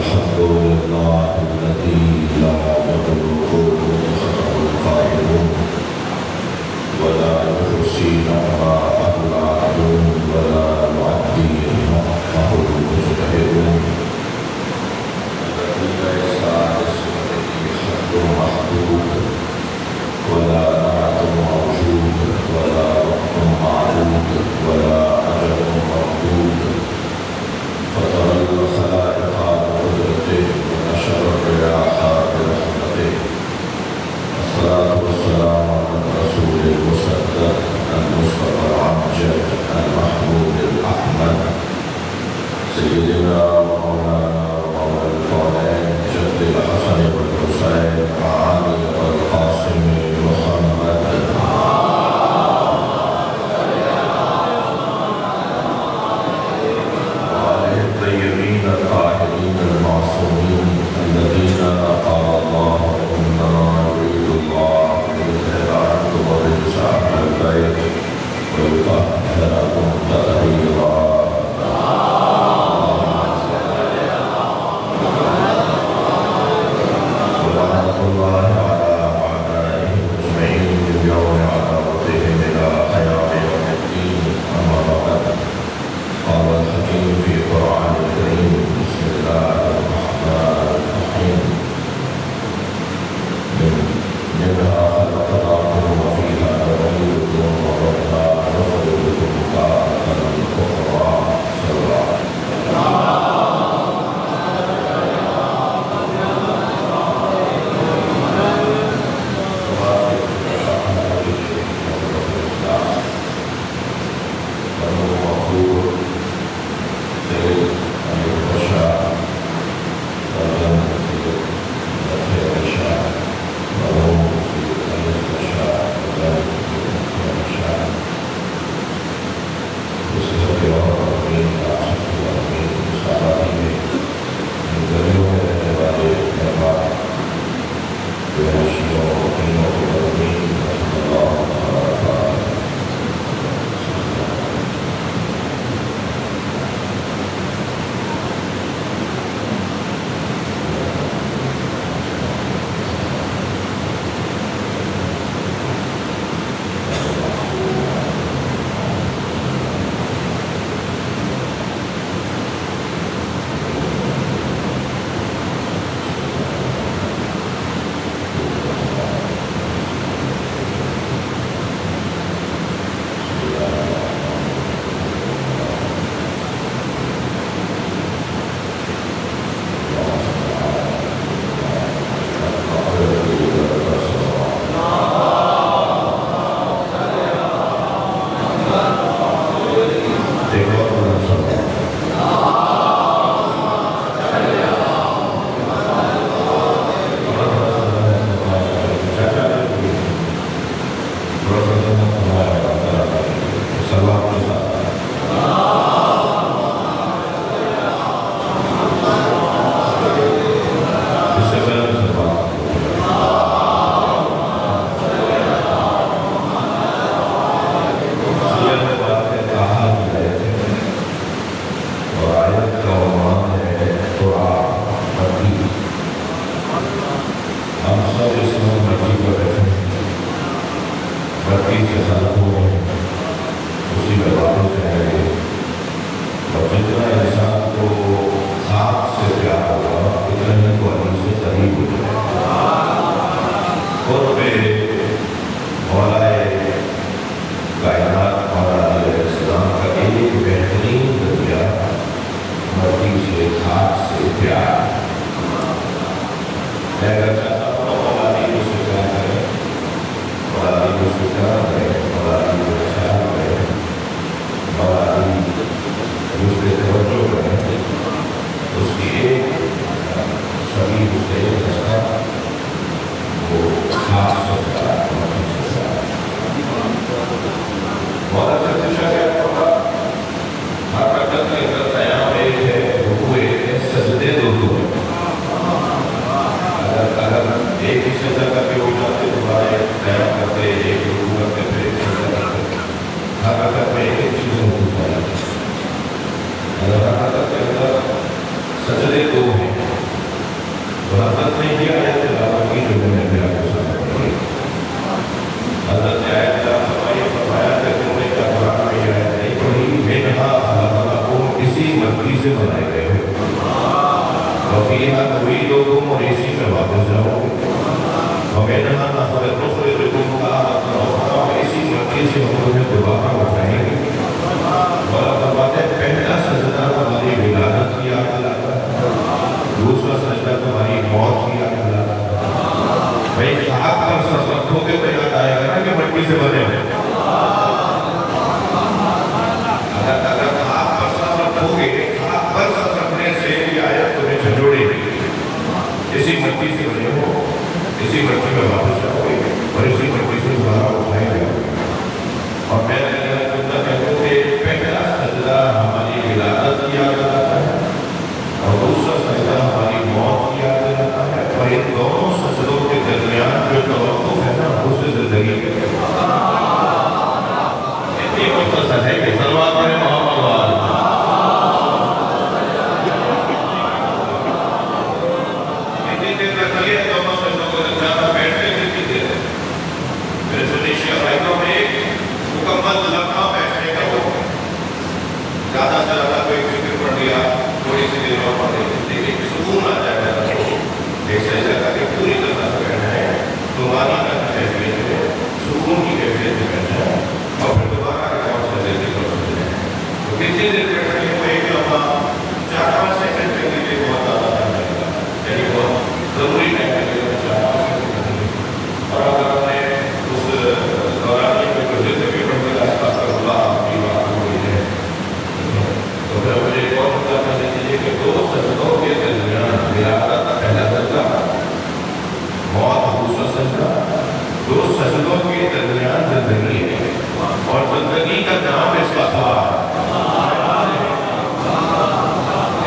الحمد لله الذي لا يضره خطأ القائلون ولا يحصي نعماءه العادون ولا يعدي نعمه المجتهدون الذي ليس لصفته حد محدود ولا نعت موجود ولا وقت معدود ولا أجل مردود فطر الخلائق بقدرته ونشر الرياح برحمته الصلاة والسلام على الرسول المصدق المصطفى العمجد المحمود الأحمد سيدنا ومولانا ومولى الكونين جد الحسن والحسين علي والقاسم محمد وعليه الطيبين الطاهرين المعصومين الذين قال الله إنما يريد الله ليذهب عنكم الرجس أهل البيت ويطهركم تطهيرا ولعنة الله على أعدائهم أجمعين بيوم عداوتهم إلى قيام يوم الدين أما بعد قال الحكيم في القرآن الكريم بسم الله الرحمن الرحيم منها خلقناكم وفيها نعيدكم ومنها نخرجكم تارة أخرى صلى الله عليه اگر وفیہا نعیدکم اور اسی میں واپس جاؤ گے ومنہا نخرجکم تارۃ اخری اسی مٹی سے ہم تمہیں دوبارہ اٹھائیں گے اور بات ہے پہلا سجدہ تمہاری ولادت کی یاد دلاتا ہے دوسرا سجدہ تمہاری موت کی یاد دلاتا ہے بھائی خاک پر سر رکھو گے تو یاد آئے گا نا کہ مٹی سے بنے ہوئے اگر خاک پر سر رکھو گے خاک پر سر رکھنے سے یہ آیت تمہیں جھنجھوڑے گی اسی مٹی سے بنے ہو اسی مٹی میں واپس جاؤ گے اور اسی مٹی سے دوبارہ اٹھائے جاؤ گے اور میں کہتا ہوں کہ پہلا سجدہ ہماری ولادت کی یاد دلاتا ہے اور دوسرا سجدہ ہماری موت کی یاد دلاتا ہے اور ان دونوں سجدوں کے درمیان جو توقف ہے نا اسے زندگی کے اتنی مختصر ہے کہ صلوات پڑھیں محمد وآلہ اتنی دیر رکھیے دونوں سجدوں کو درمیان بیٹھتے کتنی دیر ہے میرے سنیشیا بھائیوں میں ایک مکمل لمحہ بیٹھنے کا ہو زیادہ سے زیادہ کوئی فکر پڑھ لیا تھوڑی سی دیر اور پڑھ لیا لیکن سکون آ جائے گا ایک سجدہ کر کے پوری طرح سے بیٹھنا ہے دوبارہ کا کیفیت میں سکون کی کیفیت میں بیٹھنا ہے اور پھر دوبارہ کا اور سجدے کی طرف سجدے تو کتنی دیر بیٹھنے کو ایک لمحہ 4-5 سیکنڈ کے لیے بہت زیادہ ٹائم لگے گا یعنی بہت ضروری ٹائم لگے گا 4-5 سیکنڈ اور اگر ہم نے اس دورانی میں جو زندگی پڑھ دیا اس کا اللہ آپ کی بات ہوئی ہے تو پھر مجھے ایک اور مطلب کرنے دیجیے کہ دو سجدوں کے درمیان ولادت پہلا سجدہ موت دوسرا سجدہ دو سجدوں کے درمیان زندگی ہے اور زندگی کا نام استغفار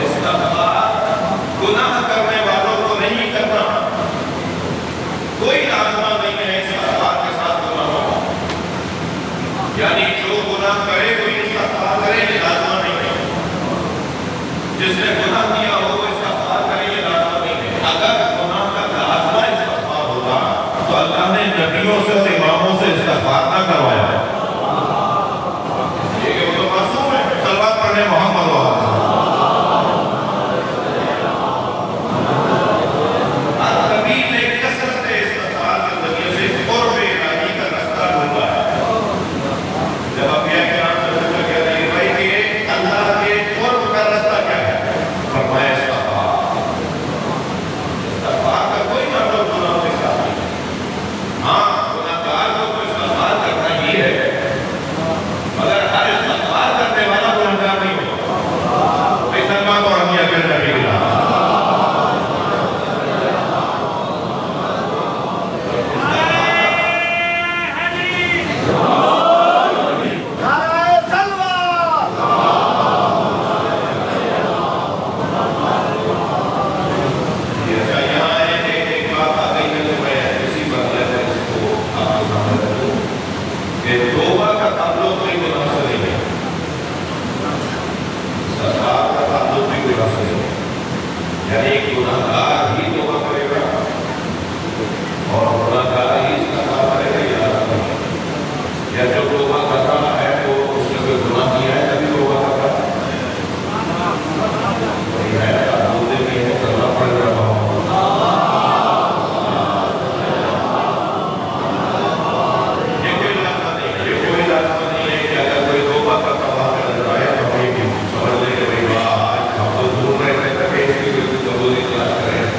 استغفار گناہ کرنے والوں کو نہیں کرنا کوئی لازمہ نہیں ہے استغفار کے ساتھ گناہ ہو یعنی جو گناہ کرے کوئی استغفار کرے یہ لازمہ نہیں ہے جس نے گناہ کیا ہو وہ استغفار کرے یہ لازمہ نہیں ہے اگر گناہ کا لازمہ استغفار ہوگا تو اللہ نے نبیوں سے اور اماموں سے استغفار نہ کروایا ہے یہ کہ وہ تو معصوم ہے صلوات پڑھنے محمد وآلہ یعنی ایک گناہگار ہی توبہ کرے گا اور گناہگار ہی استغفار کرے گا یہ لازم نہیں یا جو توبہ کر رہا ہے وہ اس نے کوئی گناہ کیا ہے تبھی توبہ کر رہا ہے بولتے بھی ہے کرنا پڑ رہا ہوں یہ کوئی لازمہ نہیں ہے کہ اگر کوئی توبہ کرتا وہاں پہ نظر آئے تو ہمیں سمجھ لے کہ بھائی واہ ہم تو دور رہتے تھے اس کی قبولی تلاش کریں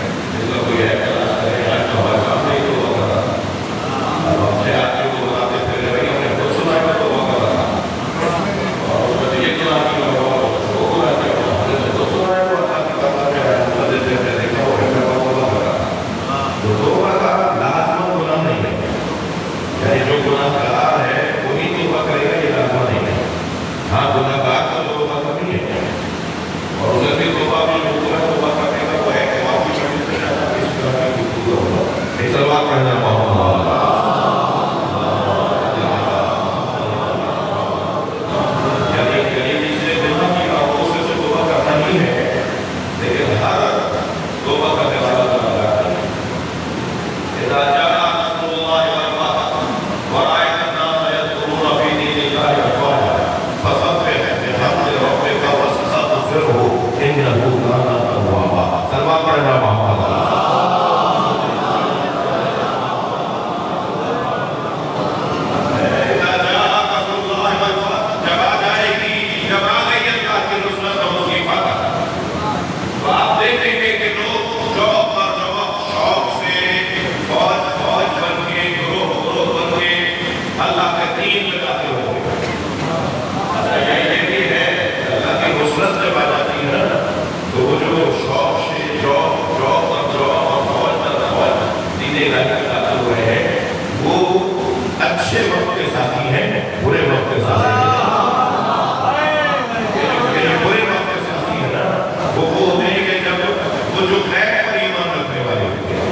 جو غیب پر ایمان رکھنے والے ہوتے ہیں،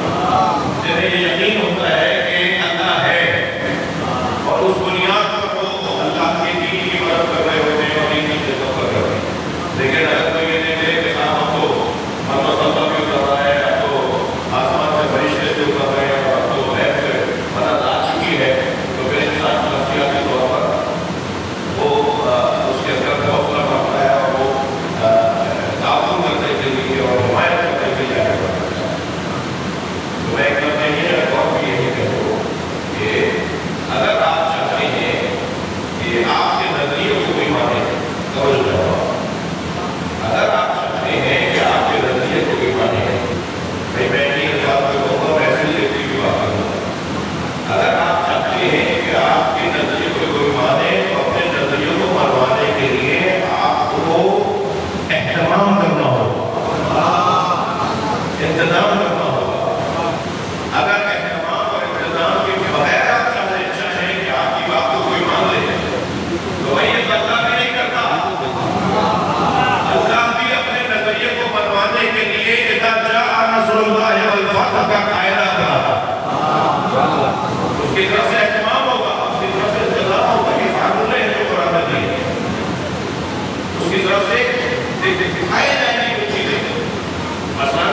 جنہیں یہ یقین ہوتا ہے کہ اللہ ہے اور اس بنیاد پر وہ اللہ کے دین کی مدد کر رہے ہوتے ہیں اور دین کی خدمت کر رہے ہوتے ہیں۔ لیکن اگر کوئی یہ دیکھے کہ صاحب ہم تو محمد صلی اللہ علیہ وسلم کر رہا ہے، اب تو آسمان سے فرشتے جو کر رہے ہیں اور اب تو غیب سے مدد آ چکی ہے، تو پھر انسان نفسیاتی طور پر وہ اس کے اندر حوصلہ بڑھتا ہے اور وہ تعاون کرنے کے لیے اور حمایت کرنے کے لیے آگے بڑھتا ہے۔ تو میں ایک لفظ یہ اور بھی یہی کہوں کہ اگر آپ چاہتے ہیں کہ آپ کے نظریے کو کوئی مانے، توجہ جواب، اگر آپ چاہتے ہیں کہ آپ کے نظریے کو کوئی مانے، بھائی میں یہ بات کروں گا ویسے ہی ایسی بھی بات کروں گا، اگر آپ چاہتے ہیں کہ آپ کے نظریے کو کوئی مانے تو اپنے نظریوں کو منوانے کے لیے آپ کو اہتمام کرنا ہوگا، انتظام کرنا ہوگا۔ اگر اہتمام اور انتظام کے بغیر آپ چاہیں کہ آپ کی بات کو کوئی مان لے تو وہی اللہ بھی نہیں کرتا۔ اللہ بھی اپنے نظریے کو منوانے کے لیے اذا جاء نصر اللہ والفتح کا قاعدہ کرا، اس کی طرف سے اہتمام ہوگا، اس کی طرف سے انتظام ہوگا، یہ قانون ہے جو قرآن میں دی ہے، اس کی طرف سے دکھائے جائیں گی کچھ چیزیں، مثلاً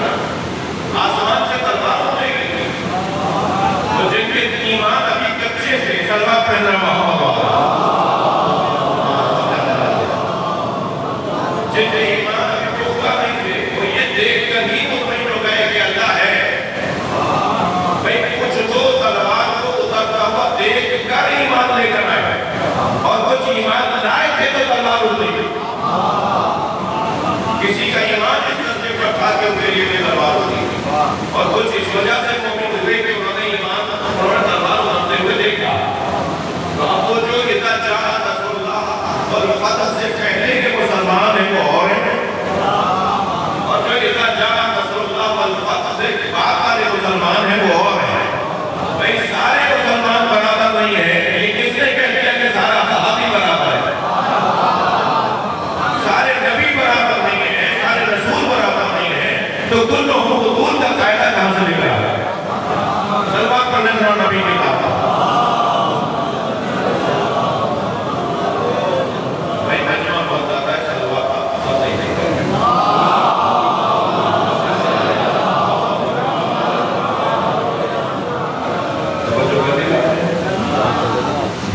آسمان سے تلوار اٹھے گی، تو جن کے ایمان ابھی کچے تھے تلوار پہننا محمد والا، جن کے ایمان ابھی پختہ نہیں تھے وہ یہ دیکھ کر ہی مطمئن ہو گئے کہ اللہ ہے۔ بھئی کچھ تو تلوار کو اترتا ہوا دیکھ کر ایمان لے کر آئے اور کچھ ایمان لائے تھے تو تلوار اٹھ گئی۔ کسی کا ایمان اس درجے پر تھا کہ ان کے لیے تلوار ہوتی تھی اور کچھ اس وجہ سے مومن ہوئے کہ انہوں نے ایمان تلوار اترتے ہوئے دیکھا۔ تو اب وہ جو اذا جاء نصر اللہ والفتح سے پہلے کے مسلمان ہیں وہ اور ہیں، اور جو اذا جاء نصر اللہ والفتح سے بعد والے مسلمان ہیں وہ اور ہیں۔ بھئی سارے مسلمان برابر نہیں ہیں، یہ کس نے کہہ دیا کہ سارا صحابی برابر ہے؟ سارے نبی برابر نہیں ہیں، سارے رسول برابر نہیں ہیں، تو کلہم قبول کا قاعدہ کہاں سے نکلا ہے؟ سلوات پڑھنے سے نبی نہیں کہا۔ بھائی مجمع بہت زیادہ ہے، سلوات آپ صحیح نہیں کریں۔ توجہ کر دی بات ہے؟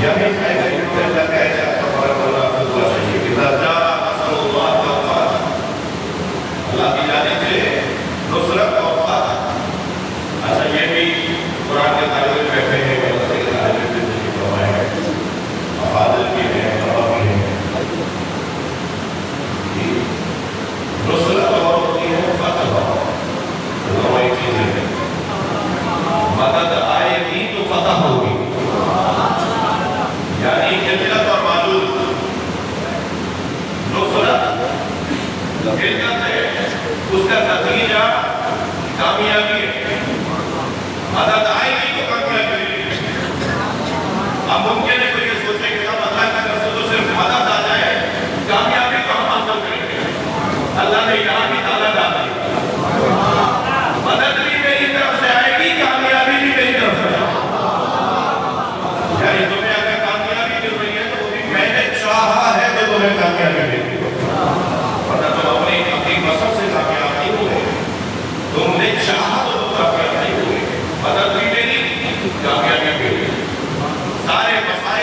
یعنی اس میں اللہ کہہ جائے تبارک اللہ فضل اللہ شریف اذا جاء نصر اللہ والفتح، اللہ کی جانب سے نصرت اور فتح۔ اچھا یہ بھی قرآن کے طالب علم کہتے ہیں کہ مدرسے کے طالب علم زندگی فرمائے ہیں، افاضل بھی ہیں، طلبہ بھی ہیں، نصرت اور ہوتی ہے فتح اور دونوں ایک چیز ہے۔ مدد آئے گی تو فتح ہوگی، یعنی قلت اور معلوم، نصرت قلت ہے، اس کا نتیجہ کامیابی ہے، مدد آئے گی تو کامیابی ہے۔ اب ممکن ہے کوئی یہ سوچے کہ ہم اللہ کی طرف سے تو صرف مدد آ جائے، کامیابی تو ہم حاصل کریں گے۔ اللہ نے یہاں بھی تعالیٰ ڈال دی، مدد بھی میری طرف سے آئے گی، کامیابی بھی میری طرف سے آئے گی۔ یعنی تمہیں اگر کامیابی مل رہی ہے تو وہ بھی میں نے چاہا ہے تو تمہیں کامیابی مل رہی ہے، ورنہ تم اپنی مصر سے کامیاب نہیں ہوئے، تم نے چاہا تو کامیاب نہیں ہوئے، مدد بھی میری، کامیابی بھی میری۔ سارے مسائل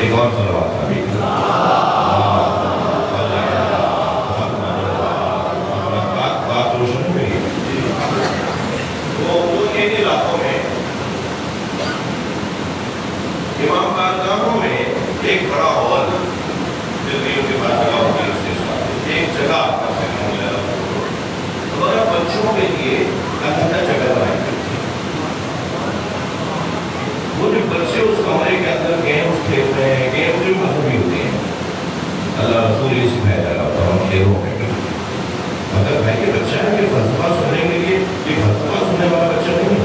ایک اور صلوات آمین. بات روشن ہو گئی. تو ان علاقوں میں امام بارگاہوں میں ایک بڑا ہال دلیوں کے بعد جگہ ہوتی ہے. اس کے ساتھ ایک جگہ ہمارا بچوں کے لیے علیحدہ جگہ بنائی گئی تھی. وہ جو بچے اس کمرے کے اندر گیمز کھیلتے ہیں، گیمز جو مذہبی ہوتے ہیں، اللہ رسول یہ سکھایا جا رہا تھا ہم کھیلوں میں. مگر بھائی یہ بچہ ہے کہ فلسفہ سننے کے لیے یہ فلسفہ سننے والا بچہ نہیں ہے.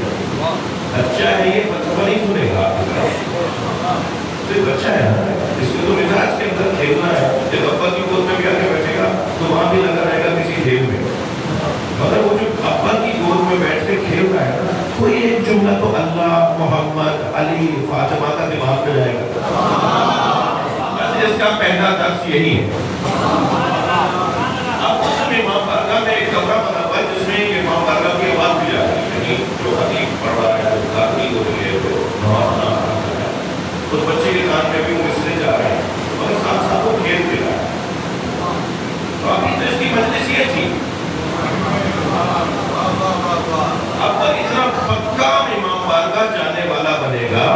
بچہ ہے یہ فلسفہ نہیں سنے گا. آپ تو یہ بچہ ہے نا، اس میں تو مزاج کے اندر کھیلنا ہے. جب ابا کی گود میں بھی آ کے بیٹھے گا تو وہاں بھی لگا رہے گا کسی کھیل میں. مگر وہ جو ابا کی گود میں بیٹھ کے کھیل رہا ہے نا، کوئی ایک جملہ تو اللہ، محمد، علی، فاطمہ کا دماغ میں جائے گا. اس کا پہلا درس یہی ہے. اب اس میں امام بارگاہ میں ایک کمرہ بنا ہوا ہے جس میں امام بارگاہ کی آواز بھی جاتی ہے. یعنی جو حدیث پڑھ رہا ہے، جو قاری ہو رہی ہے، جو نماز پڑھا رہا ہے، اس بچے کے کان میں بھی وہ مصرے جا رہے ہیں مگر ساتھ ساتھ وہ کھیل بھی رہا ہے. تو ابھی تو اس کی مجلس یہ تھی. اب اتنا پکا امام بارگاہ جانے والا بنے گا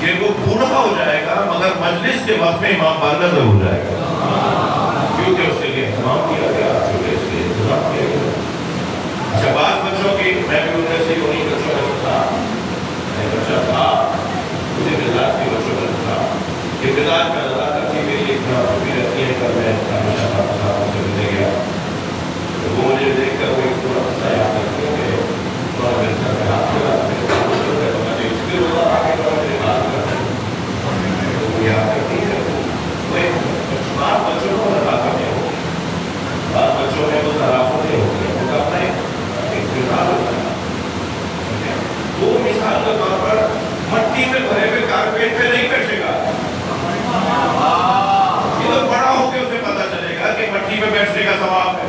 کہ وہ بوڑھا ہو جائے گا مگر مجلس کے وقت میں امام بارگاہ ضرور جائے گا. کیونکہ اس کے لیے اہتمام کیا گیا، کیونکہ اس کے لیے انتظام کیا گیا. اچھا بعض بچوں کی، میں بھی ان میں سے انہیں بچوں میں سے تھا. ایک بچہ تھا اسی مزاج کے بچوں میں سے تھا کہ مزاج میں ادا کرتی میری اتنا بھی رہتی ہے کر میں ہمیشہ صاحب سے ملنے گیا. وہ مجھے دیکھ کر وہ ایک تھوڑا سا یاد کرتے ہیں کہ تھوڑا میرے ساتھ میں ہاتھ کے رات میں تو میں نے اس کے روزہ آگے کا میرے بات کرتے ہیں تو وہ یاد کرتی ہے. وہ ایک بعض بچوں کو نظافتیں ہو گئی، بعض بچوں میں وہ ظرافتیں ہو گئی. وہ اپنا ایک مثال ہوتا ہے. وہ مثال کے طور پر مٹی میں بھرے ہوئے کارپیٹ پہ نہیں بیٹھے گا. یہ تو بڑا ہو کے اسے پتا چلے گا کہ مٹی میں بیٹھنے کا ثواب ہے.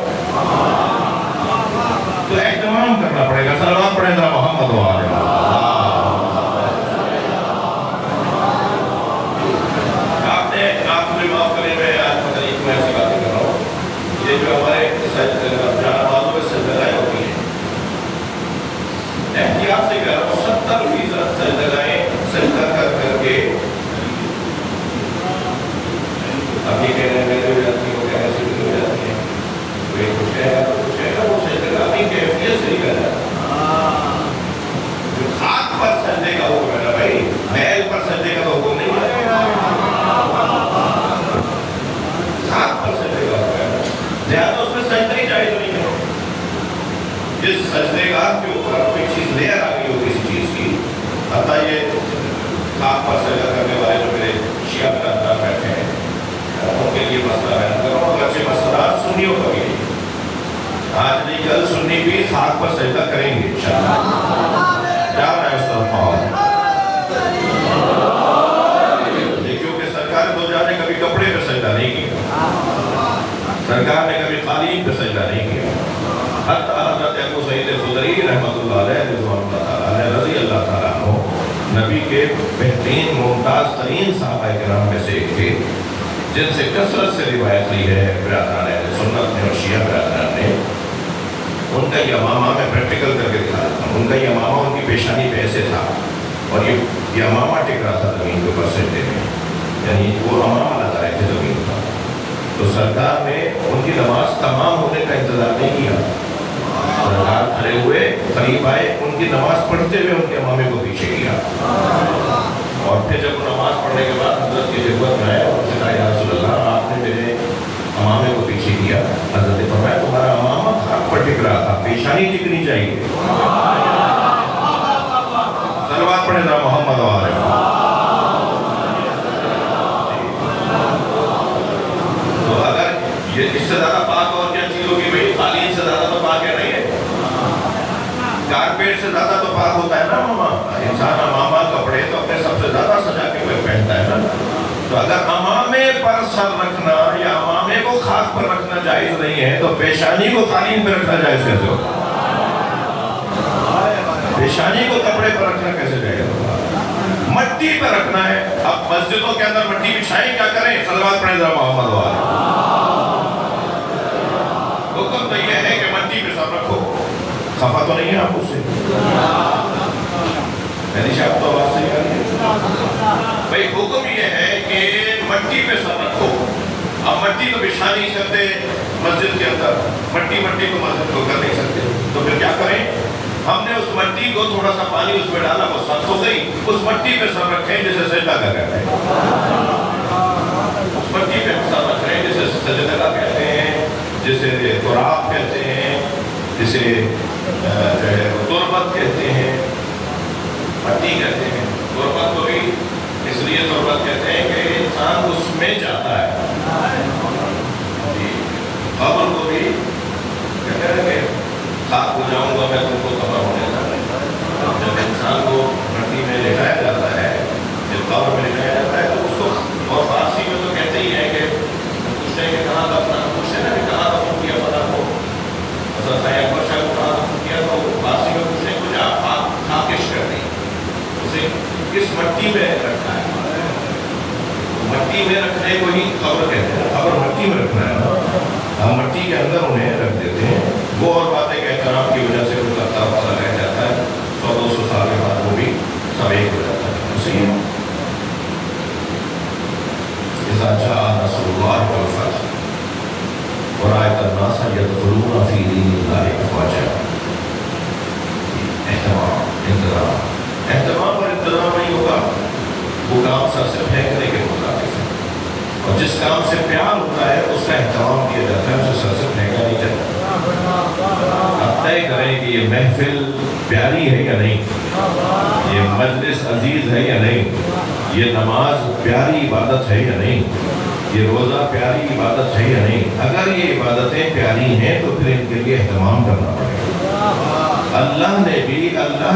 تو اہتمام کرنا پڑے گا. صلوات پڑھیں ذرا محمد و آلہ. آپ مجھے معاف کریں، میں آج پتہ نہیں کیوں ایسی باتیں کر رہا ہوں. یہ جو ہمارے جانبازوں میں سجدگاہیں ہوتی ہیں، احتیاط سے کہہ رہا ہوں 70% سجدگاہیں سجدہ کر کر کے اب یہ کہہ رہے ہیں میرے ہو جاتی ہیں، وہ کہہ رہے ہیں سجدہ ہو جاتی ہیں. کوئی کچھ کہے گا تو کچھ کہے گا. وہ سجدگاہ کی کیفیت سے نہیں کہہ رہا. جو خاک پر سجدے کا حکم ہے نا بھائی، میل پر سجدے کا تو حکم نہیں ہے. خاک پر سجدے کا حکم ہے. لہٰذا اس میں سجدہ ہی جائز نہیں ہے. جس سجدے گاہ کے اوپر کوئی چیز لیئر آ گئی ہو کسی چیز کی، حتیٰ یہ خاک پر سجدہ کرنے والے جو میرے شیعہ برادران بیٹھے ہیں ان کے لیے مسئلہ بیان کر رہا ہوں. اگرچہ مسئلات سنیوں کا بھی نہیں، آج نہیں کل سنی بھی خاک پر سجدہ کریں گے انشاءاللہ. جا رہا ہے اس طرف ماحول. کیونکہ سرکار دو جانے کبھی کپڑے پہ سجدہ نہیں کیا، سرکار نے کبھی قالین پہ سجدہ نہیں کیا. حتی حضرت ابو سعید خدری رحمۃ اللہ علیہ رضوان اللہ تعالیٰ علیہ رضی اللہ تعالیٰ عنہ نبی کے بہترین ممتاز ترین صحابہ کرام میں سے ایک تھے جن سے کثرت سے روایت لی ہے برادران اہل سنت نے اور شیعہ برادران نے. ان کا یمامہ میں پریکٹیکل کر کے دکھا تھا. ان کا یمامہ ان کی پیشانی پہ ایسے تھا اور یہ یمامہ ٹک رہا تھا زمین کے اوپر سجدے میں، یعنی وہ امامہ لگا رہے تھے زمین پر. تو سرکار نے ان کی نماز تمام ہونے کا انتظار نہیں کیا. سرکار کھڑے ہوئے، قریب آئے، ان کی نماز پڑھتے ہوئے ان کے امامے کو پیچھے کیا اور پھر جب وہ نماز پڑھنے کے بعد حضرت کی خدمت میں آئے اور اس نے کہا یا رسول اللہ آپ نے میرے امامے کو پیچھے کیا. حضرت نے فرمایا تمہارا امامہ خاک پر ٹک رہا تھا، پیشانی ٹکنی چاہیے. صلوات پڑھیں ذرا محمد و آلہ. تو اگر یہ اس سے زیادہ پاک اور کیا چیز ہوگی بھائی؟ قالین سے زیادہ تو پاک ہے نہیں ہے، کارپیٹ سے زیادہ تو پاک ہوتا ہے نا. امامہ انسان امامہ کپڑے تو اپنے سب سے زیادہ سجا کے پہنتا ہے نا. تو اگر امامے پر سر رکھنا یا امامے کو خاک پر رکھنا جائز نہیں ہے تو پیشانی کو قالین پر رکھنا جائز کیسے ہوگا؟ پیشانی کو کپڑے پر رکھنا کیسے جائز ہوگا؟ مٹی پہ رکھنا ہے. اب مسجدوں کے اندر مٹی بچھائیں کیا کریں؟ صلوات پڑھیں ذرا محمد والے. حکم تو یہ ہے کہ مٹی پہ سب رکھو. خفا تو نہیں ہے آپ اس سے؟ آپ تو آواز صحیح آ رہی ہے بھائی. حکم یہ ہے کہ مٹی پہ سب رکھو. اب مٹی تو بچھا نہیں سکتے مسجد کے اندر, مٹی کو مسجد کو کر نہیں سکتے, تو پھر کیا کریں؟ ہم نے اس مٹی کو تھوڑا سا پانی اس میں ڈالا, وہ سخت ہو گئی, اس مٹی پہ سب رکھیں جسے سجدہ کا کہتے ہیں. اس مٹی پہ سب رکھیں جسے سجدہ کا کہتے ہیں, جسے تراب کہتے ہیں, جسے تربت کہتے ہیں, مٹی کہتے ہیں. تربت کو بھی اس لیے تربت کہتے ہیں کہ انسان اس میں جاتا ہے. قبر کو بھی کہتے ہیں کہ خاک ہو جاؤں گا میں تم کو قبر ہونے جانا. جب انسان کو مٹی میں لٹایا جاتا ہے, جب قبر میں لٹایا جاتا ہے, تو اس کو, اور فارسی میں تو کہتے ہی ہیں کہ پوچھتے ہیں کہ کہاں دفنا, پوچھتے ہیں کہ کہاں دفن کیا پتا کو, حضرت اکبر شاہ کو کہاں دفن کیا, تو فارسی میں پوچھتے ہیں کچھ آپ خاکش کر دیں, اسے کس مٹی میں رکھنا ہے. مٹی میں رکھنے کو ہی قبر کہتے ہیں. قبر مٹی میں رکھنا ہے, ہم مٹی کے اندر انہیں رکھ دیتے ہیں. وہ اور بات ہے کہ احترام کی وجہ سے ان کا تاثر رہ جاتا ہے, 100-200 سال کے بعد وہ بھی سب ایک ہو جاتا ہے. صحیح ہے. اذا جاء نصر اللہ والفتح ورأيت الناس يدخلون في دين الله افواجا. اہتمام اور انتظام نہیں ہوگا, وہ کام سر سے پھینکنے کے مطابق ہے, اور جس کام سے پیار ہوتا ہے اس کا اہتمام کیا جاتا ہے, اسے سر سے پھینکا نہیں جاتا. آپ طے کریں کہ یہ محفل پیاری ہے یا نہیں, یہ مجلس عزیز ہے یا نہیں, یہ نماز پیاری عبادت ہے یا نہیں, یہ روزہ پیاری عبادت ہے یا نہیں. اگر یہ عبادتیں پیاری ہیں تو پھر ان کے لیے اہتمام کرنا پڑے گا. اللہ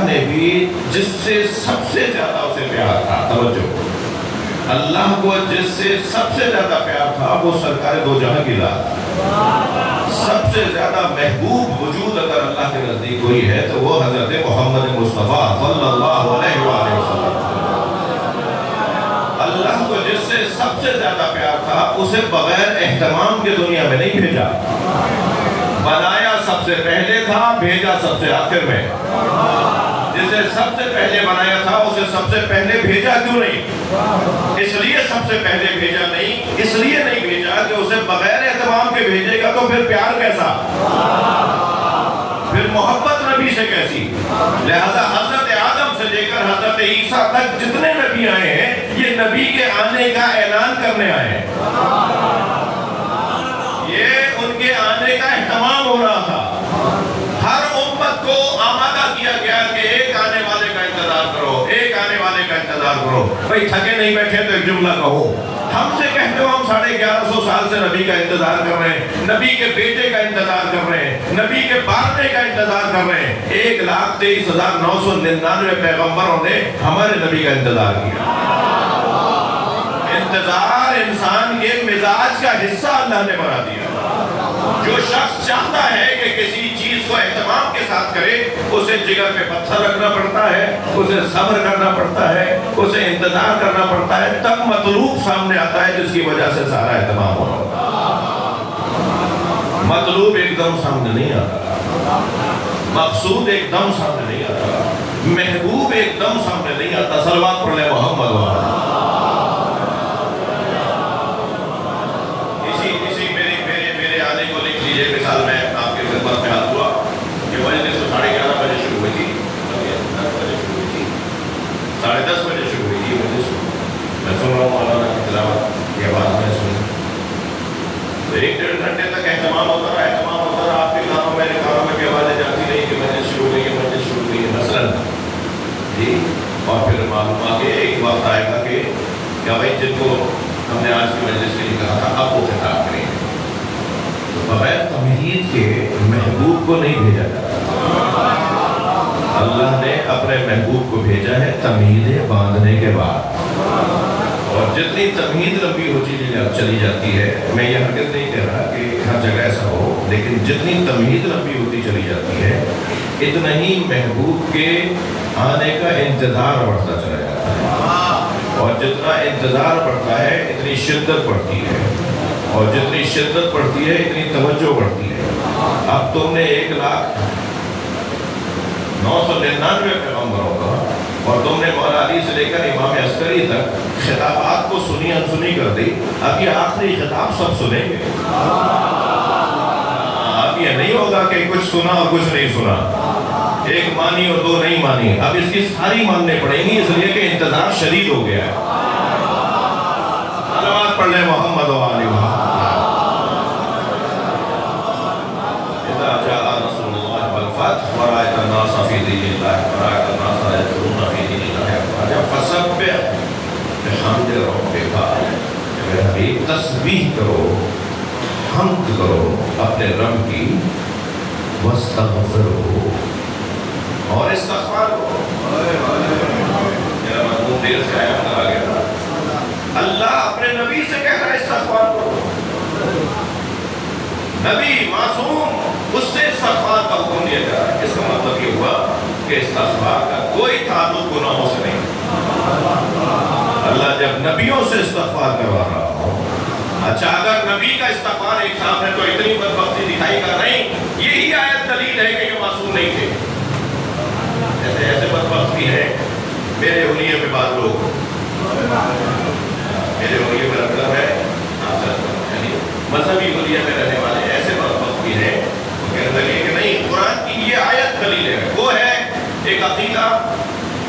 نے بھی جس سے سب سے زیادہ اسے پیار تھا, توجہ, اللہ کو جس سے سب سے زیادہ پیار تھا وہ سرکار دو جہاں کی ذات. سب سے زیادہ محبوب وجود اگر اللہ کے نزدیک کوئی ہے تو وہ حضرت محمد مصطفیٰ صلی اللہ علیہ وآلہ وسلم. اللہ کو جس سے سب سے زیادہ پیار تھا اسے بغیر اہتمام کے دنیا میں نہیں بھیجا. بنایا سب سے پہلے تھا, بھیجا سب سے آخر میں. جسے سب سے پہلے بنایا تھا اسے سب سے پہلے بھیجا کیوں نہیں؟ اس لیے سب سے پہلے بھیجا نہیں, اس لیے نہیں بھیجا کہ اسے بغیر اہتمام کے بھیجے گا تو پھر پیار کیسا, پھر محبت نبی سے کیسی. لہذا حضرت آدم سے لے کر حضرت عیسیٰ تک جتنے نبی آئے ہیں یہ نبی کے آنے کا اعلان کرنے آئے ہیں. یہ ان کے آنے کا اہتمام ہو رہا تھا. ہر امت کو آمادہ کیا گیا کہ ایک آنے والے کا انتظار کرو, ایک آنے والے کا انتظار کرو. بھئی تھکے نہیں بیٹھے تو ایک جملہ کہو. ہم سے کہتے ہو ہم 1150 سال سے نبی کا انتظار کر رہے ہیں, نبی کے بیٹے کا انتظار کر رہے ہیں, نبی کے بارنے کا انتظار کر رہے ہیں. 1,23,999 پیغمبروں نے ہمارے نبی کا انتظار کیا. انتظار انسان کے مزاج کا حصہ اللہ نے بنا دیا. جو شخص چاہتا ہے کہ کسی چیز کو اہتمام کے ساتھ کرے اسے جگر پہ پتھر رکھنا پڑتا ہے, اسے صبر کرنا پڑتا ہے, اسے انتظار کرنا پڑتا ہے, تب مطلوب سامنے آتا ہے جس کی وجہ سے سارا اہتمام ہو رہا ہے. مطلوب ایک دم سامنے نہیں آتا, مقصود ایک دم سامنے نہیں آتا, محبوب ایک دم سامنے نہیں آتا. صلوات پڑھ لیں محمد والے. مثال میں آپ کے خدمت میں حاضر ہوا کہ مجلس 11:30 بجے شروع ہوئی تھی, 10 بجے شروع ہوئی تھی, 10:30 بجے شروع ہوئی تھی مجلس. میں سن رہا ہوں مولانا کی تلاوت کی آواز میں سنی, تو 1-1.5 گھنٹے تک اہتمام ہوتا رہا. آپ کے کانوں میں کی آوازیں جاتی رہی کہ مجلس شروع ہوئی ہے مثلاً جی. اور پھر معلوم آ کے ایک وقت آئے گا کہ کیا بھائی جن کو ہم نے آج کی مجلس کے لیے کہا تھا اب وہ خطاب کریں. بغیر تمہید کے محبوب کو نہیں بھیجا جاتا. اللہ نے اپنے محبوب کو بھیجا ہے تمہیدیں باندھنے کے بعد. اور جتنی تمہید لمبی ہوتی چلی جاتی ہے, میں یہ ہرگز نہیں کہہ رہا کہ ہر جگہ ایسا ہو, لیکن جتنی تمہید لمبی ہوتی چلی جاتی ہے اتنا ہی محبوب کے آنے کا انتظار بڑھتا چلا جاتا ہے. اور جتنا انتظار بڑھتا ہے اتنی شدت بڑھتی ہے، اور جتنی شدت بڑھتی ہے اتنی توجہ بڑھتی ہے۔ اب تم نے 1,999 پیغمبروں کا اور تم نے مولا علی سے لے کر امام عسکری تک خطابات کو سنی انسنی کر دی، اب یہ آخری خطاب سب سنیں گے۔ اب یہ نہیں ہوگا کہ کچھ سنا اور کچھ نہیں سنا، ایک مانی اور دو نہیں مانی، اب اس کی ساری ماننے پڑیں گی، اس لیے کہ انتظار شدید ہو گیا ہے۔ صلوات پڑھ لیں محمد و آل محمد۔ اذا جاء نصر اللہ والفتح ورأيت الناس في دين الله ورأيت الناس يدخلون في دين الله افواجا فسبح بحمد ربک، میرے حبیب تسبیح کرو، حمد کرو اپنے رب کی، واستغفرہ، اور استغفار کرو۔ میرا مضمون دیر سے آیا آ گیا، اللہ اپنے نبی سے کہہ رہا ہے استغفار کرو، نبی معصوم اس سے استغفار کا حکم دیا جا رہا ہے۔ اس کا مطلب یہ ہوا کہ استغفار کا کوئی تعلق گناہوں سے نہیں۔ اللہ جب نبیوں سے استغفار کروا رہا ہو، اچھا اگر نبی کا استغفار ایک سامنے تو اتنی بدبختی دکھائی گا نہیں، یہی آیت دلیل ہے کہ یہ معصوم نہیں تھے۔ ایسے بدبخت بھی ہیں میرے حلیے میں بعض لوگ، میرے حلیے میں مطلب ہے مذہبی حلیے میں رہنے والے ایسے بدبخت بھی ہیں، وہ کہتے ہیں کہ نہیں قرآن کی یہ آیت دلیل ہے، وہ ہے ایک عقیدہ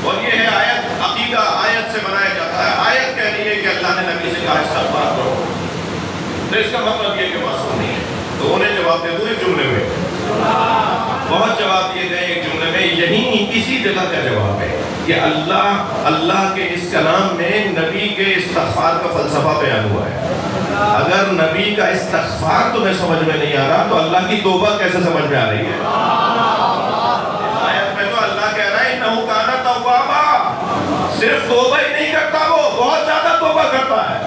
اور یہ ہے آیت، عقیدہ آیت سے بنایا جاتا ہے، آیت کہہ رہی ہے کہ اللہ نے نبی سے کہا استغفار کرو، تو اس کا مطلب یہ کہ معصوم نہیں ہے۔ تو انہیں جواب دے دوں ایک جملے میں، بہت جواب دیے گئے ایک جملے میں، یہی اسی جگہ کا جواب ہے کہ اللہ کے اس کلام میں نبی کے استغفار کا فلسفہ بیان ہوا ہے۔ اگر نبی کا استغفار تمہیں سمجھ میں نہیں آ رہا تو اللہ کی توبہ کیسے سمجھ میں آ رہی ہے؟ اس آیت میں تو اللہ کہہ رہا ہے انہ کان توابا، صرف توبہ ہی نہیں کرتا، وہ بہت زیادہ توبہ کرتا ہے،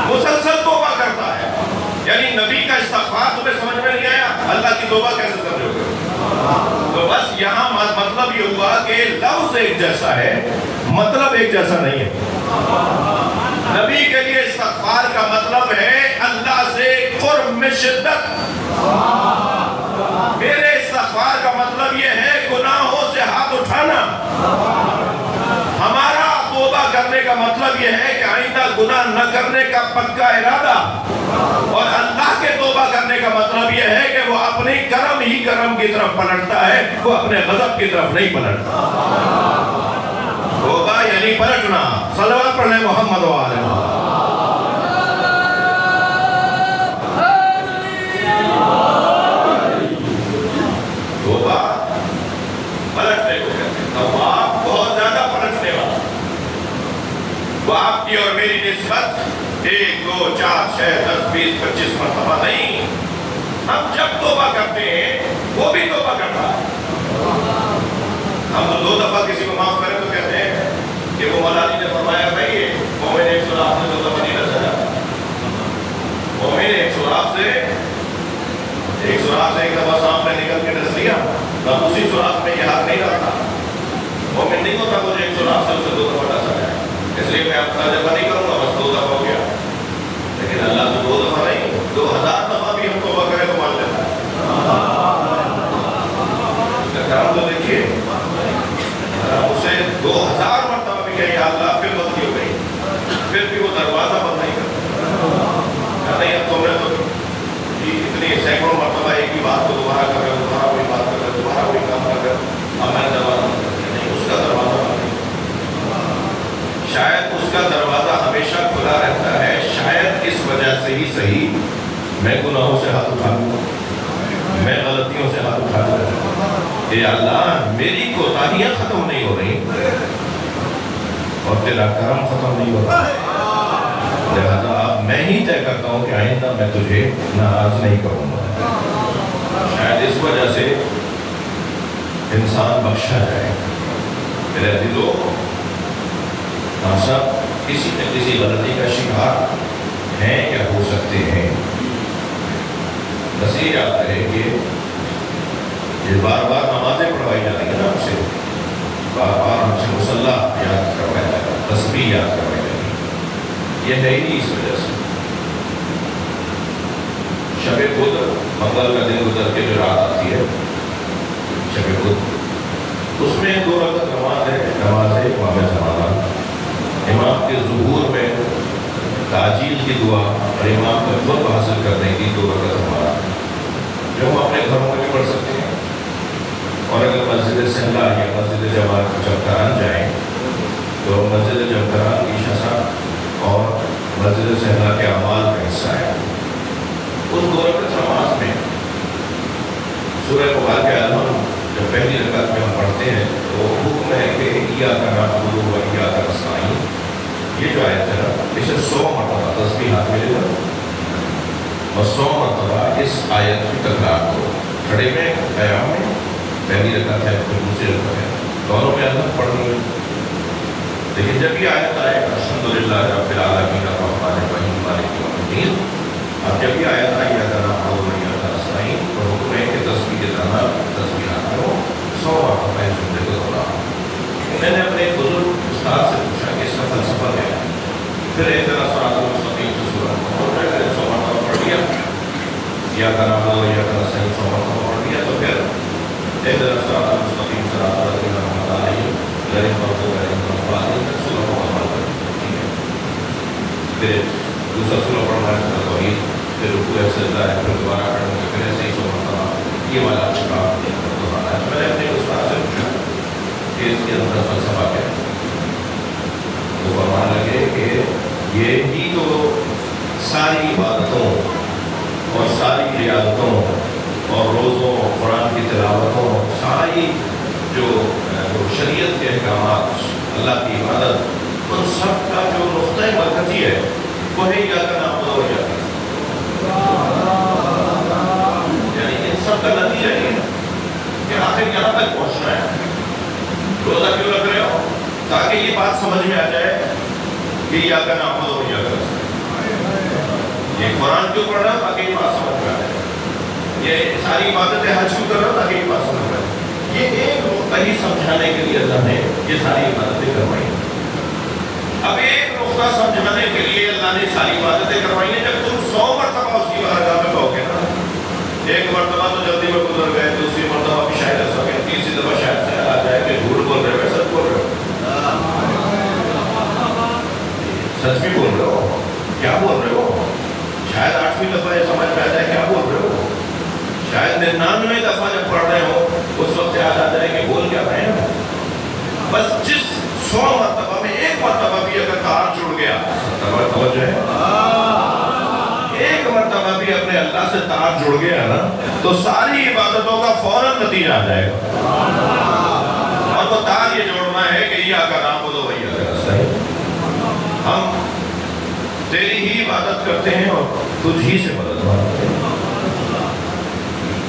مسلسل توبہ کرتا ہے۔ یعنی نبی کا استغفار تمہیں سمجھ میں نہیں آیا، اللہ کی توبہ کیسے سمجھو گے؟ تو بس یہاں مطلب یہ ہوا کہ لفظ ایک جیسا ہے، مطلب ایک جیسا نہیں ہے۔ نبی کے لیے استغفار کا مطلب ہے اللہ سے قرب میں شدت، میرے استغفار کا مطلب یہ ہے گناہوں سے ہاتھ اٹھانا، ہمارا توبہ کرنے کا مطلب یہ ہے کہ آئندہ گناہ نہ کرنے کا پکا ارادہ، اور اللہ کے توبہ کرنے کا مطلب یہ ہے کہ وہ اپنی کرم ہی کرم کی طرف پلٹتا ہے، وہ اپنے غضب کی طرف نہیں پلٹتا۔ توبہ یعنی پلٹنا۔ صلوات پڑھ لیں محمد و آل محمد۔ توبہ پلٹنے کو کہتے ہیں، توبہ بہت زیادہ پلٹنے والا۔ وہ آپ کی اور میری نسبت 1 2 4 6 10 20 25 مرتبہ نہیں، ہم جب توبہ کرتے ہیں وہ بھی توبہ کرتا ہے۔ ہم 2 دفعہ کسی کو معاف کریں تو کہتے ہیں کہ وہ مولا علی نے فرمایا بھائی مومن 1 سوراخ سے 2 دفعہ نہیں ڈس سکتا، مومن 1 سوراخ سے ایک دفعہ سانپ نے نکل کے ڈس لیا تو اسی سوراخ میں یہ ہاتھ نہیں ڈالتا، مومن نہیں ہوتا مجھے 1 سوراخ سے اسے 2 دفعہ ڈسا جائے، اس لیے میں اپنا جگہ نہیں کروں گا، بس 2 دفعہ ہو گیا۔ لیکن اللہ تو 2 دفعہ نہیں 2000 دفعہ بھی ہم توبہ کریں تو مان لیتا ہے۔ اس کا کرم تو دیکھیے، اسے 2000 مرتبہ بھی کہا یا اللہ پھر غلطی ہو گئی، پھر بھی وہ دروازہ بند نہیں کرتا، نہیں اب تم نے تو اتنی سینکڑوں مرتبہ ایک ہی بات کو دوبارہ کر رہے ہو، دوبارہ وہی بات کر رہے ہو، دوبارہ وہی کام کر رہے ہو، اب میں نے دروازہ بند کر دیا، نہیں اس کا دروازہ بند نہیں، شاید اس کا دروازہ ہمیشہ کھلا رہتا ہے، شاید اس وجہ سے ہی صحیح میں گناہوں سے ہاتھ اٹھا لوں، میں غلطیوں سے ہاتھ اٹھا لوں، اے اللہ میری کوتاہیاں ختم نہیں ہو رہی اور تیرا کرم ختم نہیں ہو رہا، لہذا اب میں ہی طے کرتا ہوں کہ آئندہ میں تجھے ناراض نہیں کروں گا۔ شاید اس وجہ سے انسان بخشا جائے۔ میرے عزیزو، ہم سب کسی نہ کسی غلطی کا شکار ہیں یا ہو سکتے ہیں، بس یہ یاد رہے کہ یہ بار بار نمازیں پڑھوائی جا رہی ہیں نا ہم سے، بار بار ہم سے مصلح یاد کروایا جائے گا، تسبیح یاد کروائی جائے گی. یہ ہے ہی نہیں اس وجہ سے. شب قدر منگل کا دن گزر کے جو رات آتی ہے شب قدر، اس میں 2 رکعت نماز ہے، نماز امام زمانہ. امام کے ظہور میں تعجیل کی دعا اور امام کا قرب حاصل کرنے کی 2 رکعت نماز جو ہم اپنے گھروں میں بھی پڑھ سکتے ہیں. اور اگر مسجد سہلا یا مسجد جمکران جائیں تو مسجد جمکران کی شسا اور مسجد سہلا کے اعمال کا حصہ ہے. اس 2 رکعت نماز میں سورہ مبارکہ جب پہلی رکعت میں ہم پڑھتے ہیں تو حکم ہے کہ ایاک نعبد و ایاک نستعین. یہ جو آیت ہے نا اسے 100 مرتبہ تسبیحات میں لے لو اور 100 مرتبہ اس آیت کی تکرار کرو. کھڑے میں قیام میں پہلی رکعت ہے پھر دوسری رکعت ہے، دونوں میں الگ پڑھنی ہے. لیکن جب یہ آیت آئے الحمدللہ رب العالمین الرحمن الرحیم مالک یوم الدین، اب جب یہ آیت آئی ایاک نعبد و ایاک نستعین اور حکم ہے کہ تسبیح کے درمیان تسبیحات کرو 100 مرتبہ اس جملے کو دہراؤ. میں نے اپنے بزرگ استاد سے پوچھا کہ اس کا فلسفہ کیا ہے. پھر اہدنا الصراط المستقیم سے سورۃ میں 100 مرتبہ پڑھ لیا، ایاک نعبد و ایاک نستعین 100 مرتبہ پڑھ لیا، تو پھر اہدنا الصراط المستقیم صراط الذین انعمت علیہم غیر المغضوب علیہم ولا الضالین سورہ مکمل کر. پھر دوسرا سورہ پڑھنا ہے سورۃ توحید، پھر رکوع ہے، سجدہ ہے، پھر دوبارہ پڑھیں گے، پھر ایسے ہی 100 مرتبہ یہ والا کام دہرانا ہے. میں نے اپنے استاد سے پوچھا کہ اس کے اندر فلسفہ کیا ہے. وہ فرمانے لگے کہ یہ ہی تو ساری عبادتوں اور ساری ریاضتوں اور روزوں قرآن کی تلاوتوں ساری جو شریعت کے احکامات اللہ کی عبادت ان سب کا جو نقطۂ مرکزی ہے وہ ہے ایاک نعبد و ایاک نستعین. یعنی ان سب کا نتیجہ یہ ہے کہ آخر یہاں تک پہنچنا ہے. روزہ کیوں رکھ رہے ہو؟ تاکہ یہ بات سمجھ میں آ جائے کہ ایاک نعبد و ایاک نستعین. یہ قرآن کیوں پڑھ رہا ہے؟ تاکہ یہ بات سمجھ میں آ جائے. یہ ساری عبادتیں حج کیوں کر رہا ہے؟ تاکہ یہ بات سمجھ میں آ جائے. یہ ایک نقطہ ہی سمجھانے کے لیے اللہ نے یہ ساری عبادتیں کروائی. اب ایک نقطہ سمجھانے کے لیے اللہ نے ساری عبادتیں کروائی ہیں. جب تم 100 مرتبہ اس کی بارگاہ میں کہو گے نا، ایک مرتبہ تو جلدی میں گزر گئے، دوسری مرتبہ بھی شاید ایسا کہ تیسری دفعہ شاید خیال آ جائے کہ جھوٹ بول رہے ہو، سچ بول رہے ہو. سچ بھی بول رہے ہو، کیا بول رہے ہو. شاید 8ویں دفعہ یہ سمجھ میں آ جائے کیا بول رہے ہو. شاید 99ویں دفعہ جب پڑھ رہے ہو اس وقت یاد آ جائے کہ بول کیا رہے ہیں. بس جس 100 مرتبہ میں ایک مرتبہ بھی اگر تار جڑ گیا، توجہ ہے، ایک مرتبہ بھی اپنے اللہ سے تار جڑ گیا نا تو ساری عبادتوں کا فوراً نتیجہ آ جائے گا. اور وہ تار یہ جوڑنا ہے کہ ایاک نعبد و ایاک نستعین. ہم تیری ہی عبادت کرتے ہیں اور تجھ ہی سے مدد مانگتے ہیں.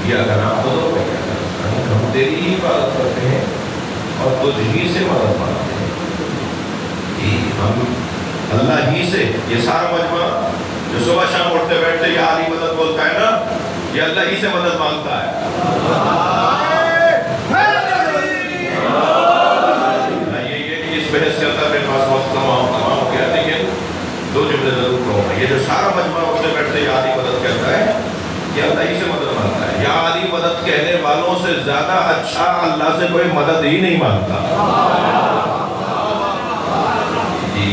ایاک نعبد و ایاک نستعین، ہم تیری ہی عبادت کرتے ہیں اور تجھ ہی سے مدد مانگتے ہیں. ہم اللہ ہی سے، یہ سارا مجمع جو صبح شام اٹھتے بیٹھتے یا علی مدد بولتا ہے نا، یہ اللہ ہی سے مدد مانگتا ہے. یہ اس بحث چلتا ہے، میرے پاس وقت تمام ہو گیا، لیکن 2 جملے ضرور کہوں گا. یہ جو سارا مجمع اٹھتے بیٹھتے یا علی مدد کہتا ہے، یہ اللہ ہی سے مدد مانگتا ہے. یا علی مدد کہنے والوں سے زیادہ اچھا اللہ سے کوئی مدد ہی نہیں مانگتا.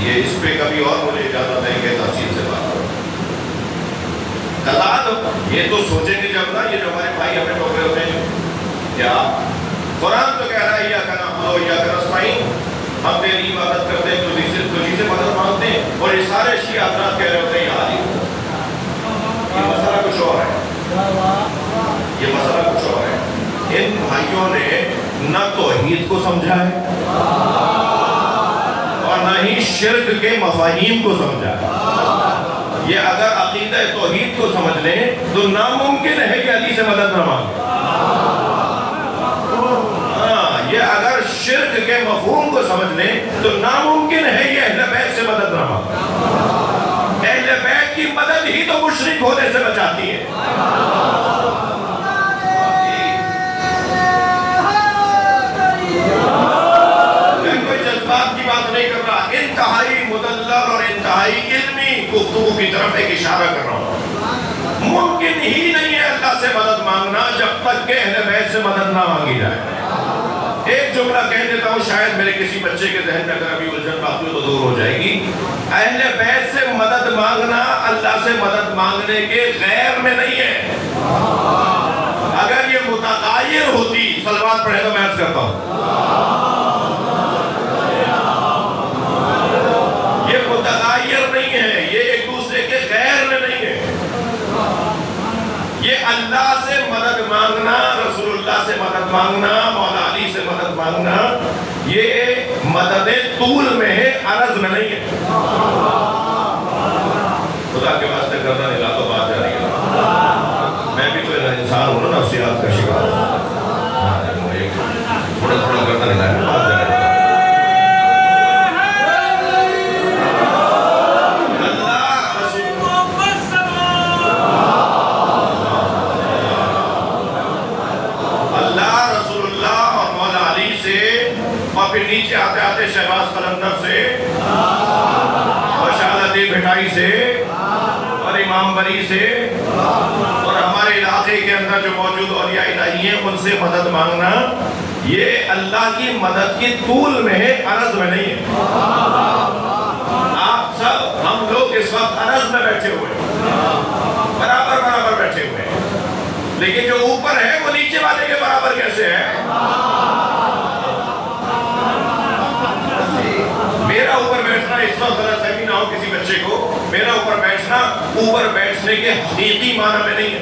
یہ اس پہ کبھی اور مجھے اجازت دیں کہ تفصیل سے بات کروں. یہ تو سوچیں گے جب نا، یہ جو ہمارے بھائی ہمیں ٹوک رہے ہوتے ہیں کیا قرآن تو کہہ رہا ہے ایاک نعبد و ایاک نستعین، ہم تیری عبادت کرتے ہیں تجھی سے مدد مانگتے ہیں، اور یہ سارے شیعہ حضرات کہہ رہے ہوتے ہیں یا علی. یہ مسئلہ کچھ اور ہے، یہ مسئلہ کچھ اور ہے. ان بھائیوں نے نہ توحید کو سمجھا ہے اور نہ ہی شرک کے مفاہیم کو سمجھا ہے. یہ اگر عقیدہ توحید کو سمجھ لیں تو ناممکن ہے کہ علی سے مدد نہ مانگے. یہ اگر شرک کے مفہوم کو سمجھ لیں تو ناممکن ہے یہ اہل بیت سے مدد نہ مانگے. اہل بیت کی مدد ہی تو مشرک ہونے سے بچاتی ہے. انتہائی علمی گفتگو کی طرف ایک اشارہ کر رہا ہوں۔ ممکن ہی نہیں ہے اللہ سے مدد مانگنا جب تک کہ اہل بیت سے مدد نہ مانگی جائے۔ ایک جملہ کہہ دیتا ہوں، شاید میرے کسی بچے کے ذہن میں اگر ابھی الجھن باقی ہو تو دور ہو جائے گی۔ اہل بیت سے مدد مانگنا اللہ سے مدد مانگنے کے غیر میں نہیں ہے۔ اگر یہ متغیر ہوتی، صلوات پڑھے تو میں عرض کرتا ہوں، یہ متغیر نہیں ہے، یہ ایک دوسرے کے غیر میں نہیں ہے۔ یہ اللہ سے مدد مانگنا، رسول اللہ سے مدد مانگنا، مولا علی سے مدد مانگنا، یہ مدد طول میں ہے، عرض میں نہیں ہے۔ خدا کے واسطے گردن ہلا تو بات جاری ہے۔ میں بھی تو انسان ہوں نا، نفسیات کا شکار ہوں، تھوڑا تھوڑا گردن ہلا ہے، بات جاری ہے۔ نیچے آتے آتے شہباز قلندر سے اور شہادت بھٹائی سے اور امام بری سے اور ہمارے علاقے کے اندر جو موجود اولیاء الہی ہیں ان سے مدد مانگنا، یہ اللہ کی مدد کی طول میں ہے، عرض میں نہیں ہے۔ آپ سب ہم لوگ اس وقت عرض میں بیٹھے ہوئے ہیں، برابر برابر بیٹھے ہوئے ہیں، لیکن جو اوپر ہے وہ نیچے والے کے برابر کیسے ہے؟ میرا اوپر بیٹھنا اس وقت غلط فہمی نہ ہو کسی بچے کو، میرا اوپر بیٹھنا اوپر بیٹھنے کے حقیقی معنی میں نہیں ہے،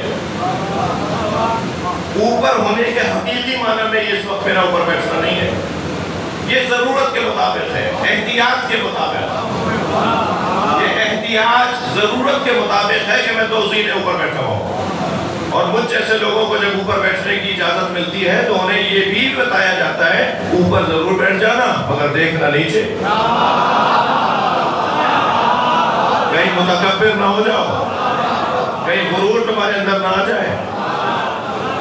اوپر ہونے کے حقیقی معنی میں اس وقت میرا اوپر بیٹھنا نہیں ہے۔ یہ ضرورت کے مطابق ہے، احتیاط کے مطابق، یہ احتیاط ضرورت کے مطابق ہے کہ میں 2 زینے اوپر بیٹھا ہوں۔ اور مجھ جیسے لوگوں کو جب اوپر بیٹھنے کی اجازت ملتی ہے تو انہیں یہ بھی بتایا جاتا ہے اوپر ضرور بیٹھ جانا مگر دیکھنا نیچے، کہیں متکبر نہ ہو جاؤ، کہیں غرور تمہارے اندر نہ آ جائے۔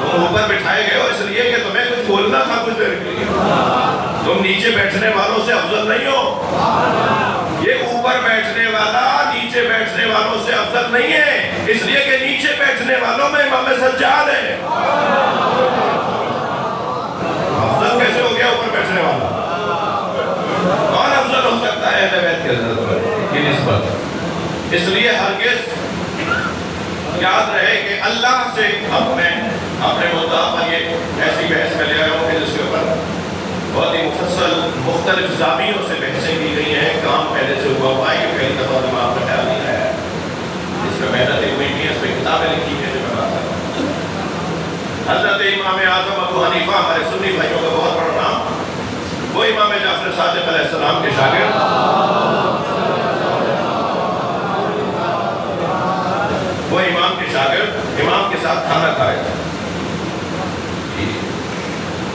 تم اوپر بٹھائے گئے ہو اس لیے کہ تمہیں کچھ بولنا تھا کچھ دیر کے لیے، تم نیچے بیٹھنے والوں سے افضل نہیں ہو۔ یہ اوپر بیٹھنے والا نیچے بیٹھنے والوں سے افضل نہیں ہے، اس لیے کہ نیچے بیٹھنے والوں میں امام سجاد ہے۔ افضل کیسے ہو گیا اوپر بیٹھنے والا؟ کون افضل ہو سکتا ہے اہل بیت کے نسبت؟ اس لیے ہرگز یاد رہے کہ اللہ سے اپنے مدعا پر یہ ایسی بحث میں لے آیا ہوں کہ جس کے اوپر بہت ہی مفصل مختلف زاویوں سے بحثیں کی گئی ہیں، کام پہلے سے ہوا ہے کہ پہلی دفعہ دماغ میں خیال نہیں آیا ہے، اس میں محنتیں ہوئی ہیں، اس پہ کتابیں لکھی ہیں جو میں بات کر رہا ہوں۔ حضرت امام اعظم ابو حنیفہ ہمارے سنی بھائیوں کا بہت بڑا نام، وہ امام جعفر صادق علیہ السلام کے شاگرد، وہ امام کے شاگرد امام کے ساتھ کھانا کھائے۔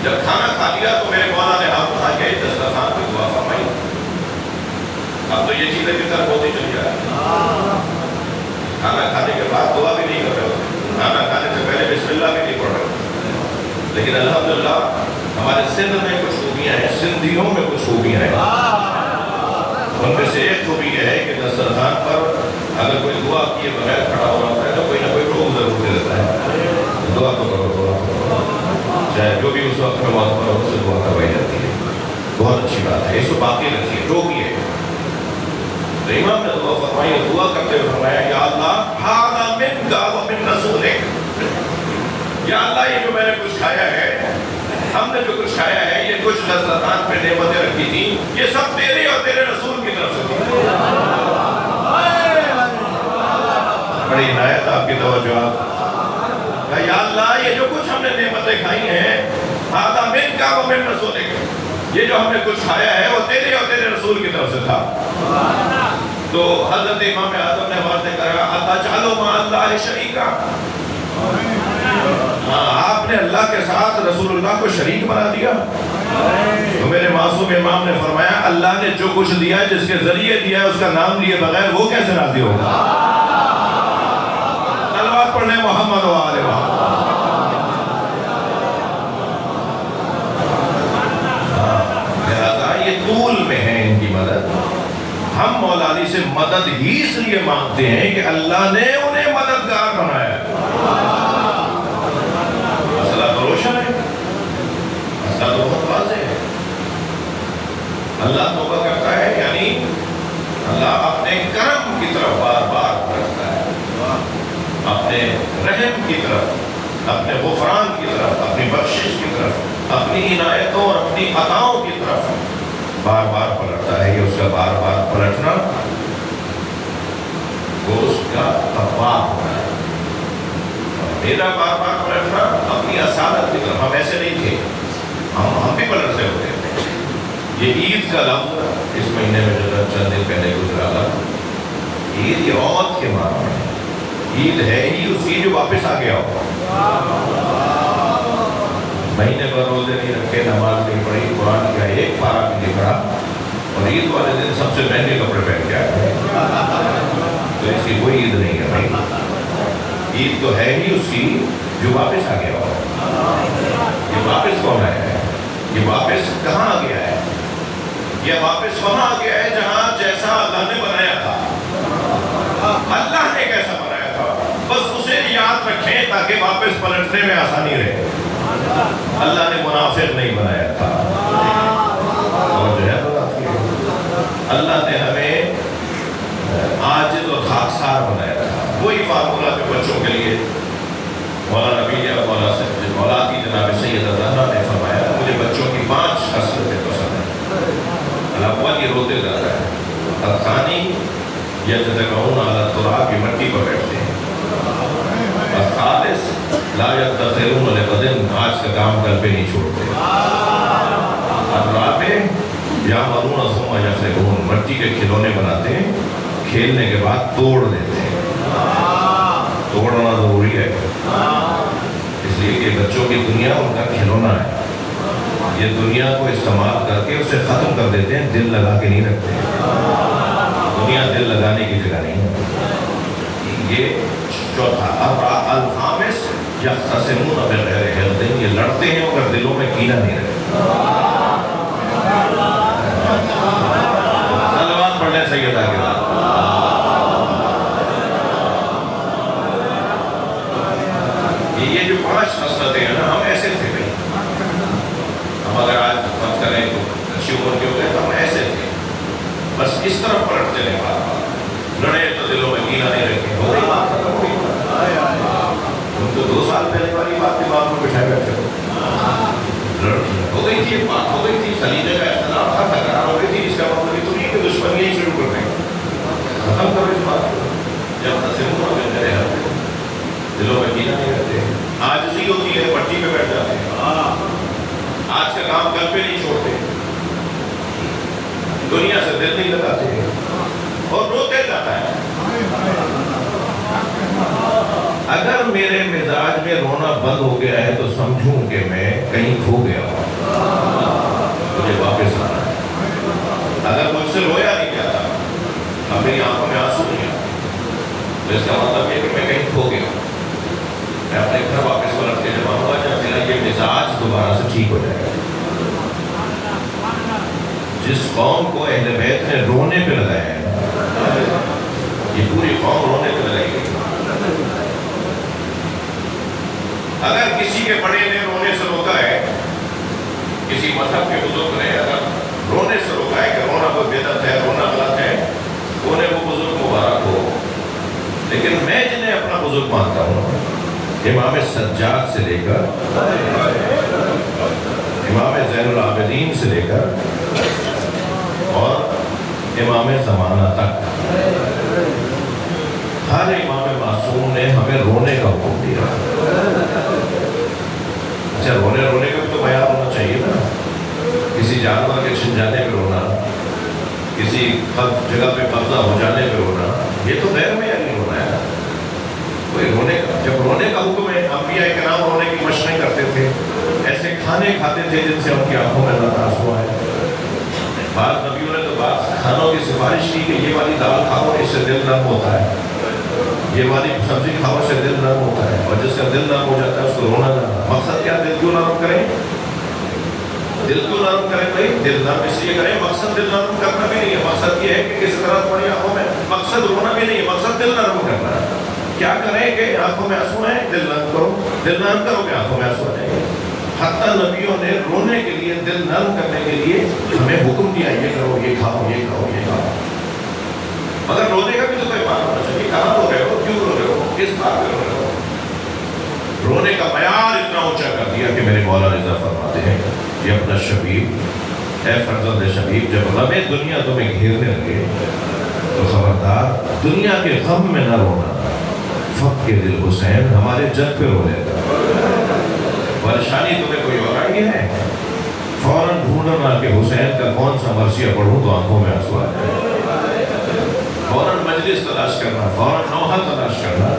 جب کھانا کھا لیا تو میرے مولا نے ہاتھ اٹھا کے دسترخوان پہ دعا فرمائی۔ اب تو یہ چیزیں کی طرف ہوتی چلی جائے، کھانا کھانے کے بعد دعا بھی نہیں کر رہے ہوتے، کھانا کھانے سے پہلے بسم اللہ بھی نہیں پڑھ رہے ہوتے، لیکن الحمدللہ ہمارے سندھ میں کچھ خوبیاں ہیں، سندھیوں میں کچھ خوبیاں ہیں۔ ان میں سے ایک خوبی یہ ہے کہ دسترخوان پر اگر کوئی دعا کیے بغیر کھڑا ہو رہا ہے تو کوئی نہ کوئی ٹوک ضرور دے دیتا ہے، دعا تو کرو، دعا تو کرو، چاہے جو بھی اس وقت میں موت پر ہو اس سے دعا کروائی جاتی ہے، بہت اچھی بات ہے، اس کو باقی رکھیے، ٹوکیے۔ تو امام نے دعا فرمائی، دعا کرتے ہوئے فرمایا یا اللہ ھذا منک و من رسولک، یا اللہ یہ جو میں نے کچھ کھایا ہے، ہم نے جو کچھ کھایا ہے، یہ کچھ دسترخوان پہ نعمتیں رکھی تھی، یہ سب تیرے اور تیرے رسول کی طرف سے تھی۔ بڑی عنایت آپ کی توجہات، یا اللہ یہ جو کچھ ہم نے نعمتیں کھائی ہیں، ھذا منک و من رسولک، یہ جو ہم نے کچھ کھایا ہے وہ تیرے اور تیرے رسول کی طرف سے تھا۔ تو حضرت امام اعظم نے واضح کرا اتجعل مع اللہ شریکا، آپ نے اللہ کے ساتھ رسول اللہ کو شریک بنا دیا۔ تو میرے معصوم امام نے فرمایا اللہ نے جو کچھ دیا ہے، جس کے ذریعے دیا ہے، اس کا نام لیے بغیر وہ کیسے راضی ہوگا؟ صلوات پڑھنے محمد و آلہ محمد۔ لہذا یہ طول میں ہے ان کی مدد، ہم مولا علی سے مدد ہی اس لیے مانگتے ہیں کہ اللہ نے انہیں مددگار بنایا ہے۔ مسئلہ تو روشن ہے، مسئلہ تو بہت واضح ہے۔ اللہ توبہ کرتا ہے، یعنی اللہ اپنے کرم کی طرف بار بار کرتا ہے، اپنے رحم کی طرف، اپنے غفران کی طرف، اپنی بخشش کی طرف، اپنی عنایتوں اور اپنی عطاؤں کی طرف بار بار پلٹتا ہے۔ یہ اس کا بار بار پلٹنا وہ اس کا تقویٰ ہوتا ہے۔ میرا بار بار پلٹنا اپنی اصالت کی طرف، ہم ایسے نہیں تھے، ہم بھی پلٹتے ہوتے ہیں۔ یہ عید کا لفظ اس مہینے میں جو چند دن پہلے گزرا تھا، عید یہ عود کے معنی ہے۔ عید ہے ہی اس کی جو واپس آ گیا ہو۔ مہینے پر روزے نہیں رکھے، نماز نہیں پڑھی، قرآن کا ایک پارہ بھی نہیں پڑھا، اور عید والے دن سب سے مہنگے کپڑے پہن کے آئے، تو اس کی کوئی عید نہیں ہے بھائی۔ عید تو ہے ہی اس کی جو واپس آ گیا ہو۔ یہ واپس کون آیا ہے؟ یہ واپس کہاں آ گیا ہے؟ یہ واپس وہاں آ گیا ہے جہاں جیسا اللہ نے بنایا تھا۔ اللہ نے کیسا بنایا تھا بس اسے یاد رکھیں تاکہ واپس پلٹنے میں آسانی رہے۔ اللہ نے منافق نہیں بنایا تھا، اور جو ہے اللہ نے ہمیں عاجز اور خاکسار بنایا تھا۔ وہی فارمولہ جو بچوں کے لیے مولانا نبی مولا کی جناب سیدہ زہرا نے فرمایا، مجھے بچوں کی 5 خصلتیں پسند ہیں۔ الاول یہ روتے زیادہ ہے، الثانی یتدکعون علی التراب، یہ مٹی پر بیٹھتے ہیں، الثالث لا یدخرون لغد، آج کا کام کل پہ نہیں چھوڑتے، الرابع یعملون ثم یخربون، مٹی کے کھلونے بناتے ہیں، کھیلنے کے بعد توڑ دیتے ہیں۔ توڑنا ضروری ہے، اس لیے کہ بچوں کی دنیا ان کا کھلونا ہے۔ یہ دنیا کو استعمال کر کے اسے ختم کر دیتے ہیں، دل لگا کے نہیں رکھتے۔ دنیا دل لگانے کی جگہ نہیں ہے۔ یہ چوتھا، الخامس یختصمون بغیر علم، یہ لڑتے ہیں مگر دلوں میں کینہ نہیں رہتا۔ صلوات پڑھنے سیدہ کے بعد یہ جو 5 خصلتیں ہیں نا، ہم ایسے تھے بھائی۔ ہم اگر آج فرض کریں تو اچھی عمر کے ہو گئے تو ہم ایسے تھے، بس اس طرف پلٹتے رہے، بار بار لڑے تو دلوں میں کینہ نہیں رکھے، ہو گئی بات ختم ہو گئی۔ تم تو 2 سال پہلے والی بات دماغ میں بٹھائے بیٹھے ہو، ہو گئی تھی، بات ہو گئی تھی، سلیقے کا اختلاف تھا، تکرار ہو گئی تھی، اس کا مطلب یہ تو نہیں کہ دشمنی ہی شروع کر دیں۔ ختم کرو اس بات کو، جب تصور میں کرے دلوں میں کینہ نہیں رہتے، عاجزی ہوتی ہے، پٹی پہ بیٹھ جاتے ہیں، آج کا کام کل پہ نہیں چھوڑتے، دنیا سے دل نہیں لگاتے اور روتے جاتا ہے۔ اگر میرے مزاج میں رونا بند ہو گیا ہے تو سمجھوں کہ میں کہیں کھو گیا ہوں، مجھے واپس آنا ہے۔ اگر مجھ سے رویا نہیں جاتا، اب میری آنکھوں میں آنسو نہیں آتے، تو اس کا مطلب یہ کہ میں کہیں کھو گیا ہوں۔ میں اپنے گھر واپس پلٹ کے جب آؤں گا جب میرا یہ مزاج دوبارہ سے ٹھیک ہو جائے گا۔ جس قوم کو اہل بیت نے رونے پہ لگایا ہے، یہ پوری قوم رونے پہ لگائی گئی۔ اگر کسی کے بڑے نے رونے سے روکا ہے، کسی مذہب کے بزرگ نے اگر رونے سے روکا ہے کہ رونا کوئی بدعت ہے، رونا غلط ہے، انہیں وہ بزرگ مبارک ہو۔ لیکن میں جنہیں اپنا بزرگ مانتا ہوں، امام سجاد سے لے کر امام زین العابدین سے لے کر اور امام زمانہ تک، ہر امام معصوم نے ہمیں رونے کا حکم دیا۔ اچھا، رونے کا بھی تو معیار ہونا چاہیے نا۔ کسی جانور کے چھن جانے پہ رونا، کسی جگہ پہ قبضہ ہو جانے پہ رونا، یہ تو غیر معیاری رونا ہے۔ کوئی رونے کا، جب رونے کا حکم ہے، انبیاء کرام رونے کی مشقیں کرتے تھے، ایسے کھانے کھاتے تھے جن سے ان کی آنکھوں میں اللہ آنسو آئے۔ بعض نبیوں نے تو بعض کھانوں کی سفارش کی کہ یہ والی دال کھاؤ، اس سے دل نرم ہوتا ہے، یہ والی سبزی کھاؤ، اس سے دل نرم ہوتا ہے، اور جس کا دل نرم ہو جاتا ہے اس کو رونا جانا۔ مقصد کیا، دل کیوں نرم کریں؟ دل کو نرم کریں بھائی، دل نرم اس لیے کریں، مقصد دل نرم کرنا بھی نہیں ہے، مقصد یہ ہے کہ کسی طرح تمہاری آنکھوں میں، مقصد رونا بھی نہیں ہے، مقصد دل نرم کرنا ہے۔ کیا کریں کہ آنکھوں میں آنسو ہیں، دل نرم کرو، دل نرم کرو کہ آنکھوں میں آنسو آ جائیں گے۔ حتیٰ نبیوں نے رونے کے لیے، دل نرم کرنے کے لیے ہمیں حکم دیا، یہ کرو، یہ کھاؤ، یہ کھاؤ، یہ کھاؤ۔ مگر رونے کا بھی تو کوئی مان ہونا چاہیے، کہاں رو رہے ہو، کیوں رو رہے ہو، کس بات پہ رو رہے ہو؟ رونے کا معیار اتنا اونچا کر دیا کہ میرے مولا رضا فرماتے ہیں کہ اپنا شبیب، اے فرزند شبیب، جب غم دنیا تمہیں گھیرنے لگے تو خبردار دنیا کے غم میں نہ رونا، فق کے دل حسین ہمارے جد پہ رو لیتا۔ پریشانی تمہیں کوئی اور آئی ہے، فوراً ڈھونڈنا کہ حسین کا کون سا مرثیہ پڑھوں تو آنکھوں میں آنسو آ جائے، فوراً مجلس تلاش کرنا، فوراً نوحہ تلاش کرنا۔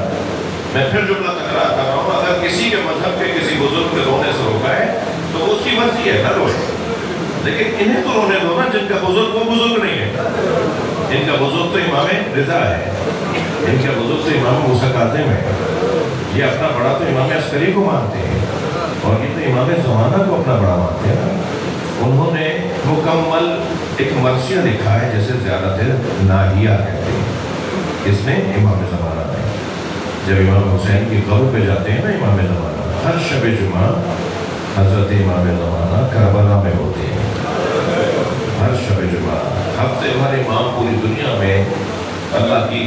میں پھر جملہ تکرار کر رہا ہوں، اگر کسی کے مذہب کے کسی بزرگ کے رونے سے روکا ہے تو وہ اس کی مرضی ہے، نہ روئے، لیکن انہیں تو رونے دو نا جن کا بزرگ وہ بزرگ نہیں ہے۔ ان کا بزرگ تو امام رضا ہے، ان کا بزرگ تو امام موسیٰ کاظم ہے، یہ اپنا بڑا تو امام عسکری کو مانتے ہیں، اور یہ تو امام زمانہ کو اپنا بڑا مانتے ہیں۔ انہوں نے مکمل ایک مرثیہ لکھا ہے جیسے زیارت ناہیہ کہتے ہیں، اس نے امام زمانہ نے، جب امام حسین کی قبر پہ جاتے ہیں نا امام زمانہ، ہر شب جمعہ حضرت امام زمانہ کربلا میں ہوتے ہیں، ہر شب جمعہ ہفتے بھر امام پوری دنیا میں اللہ کی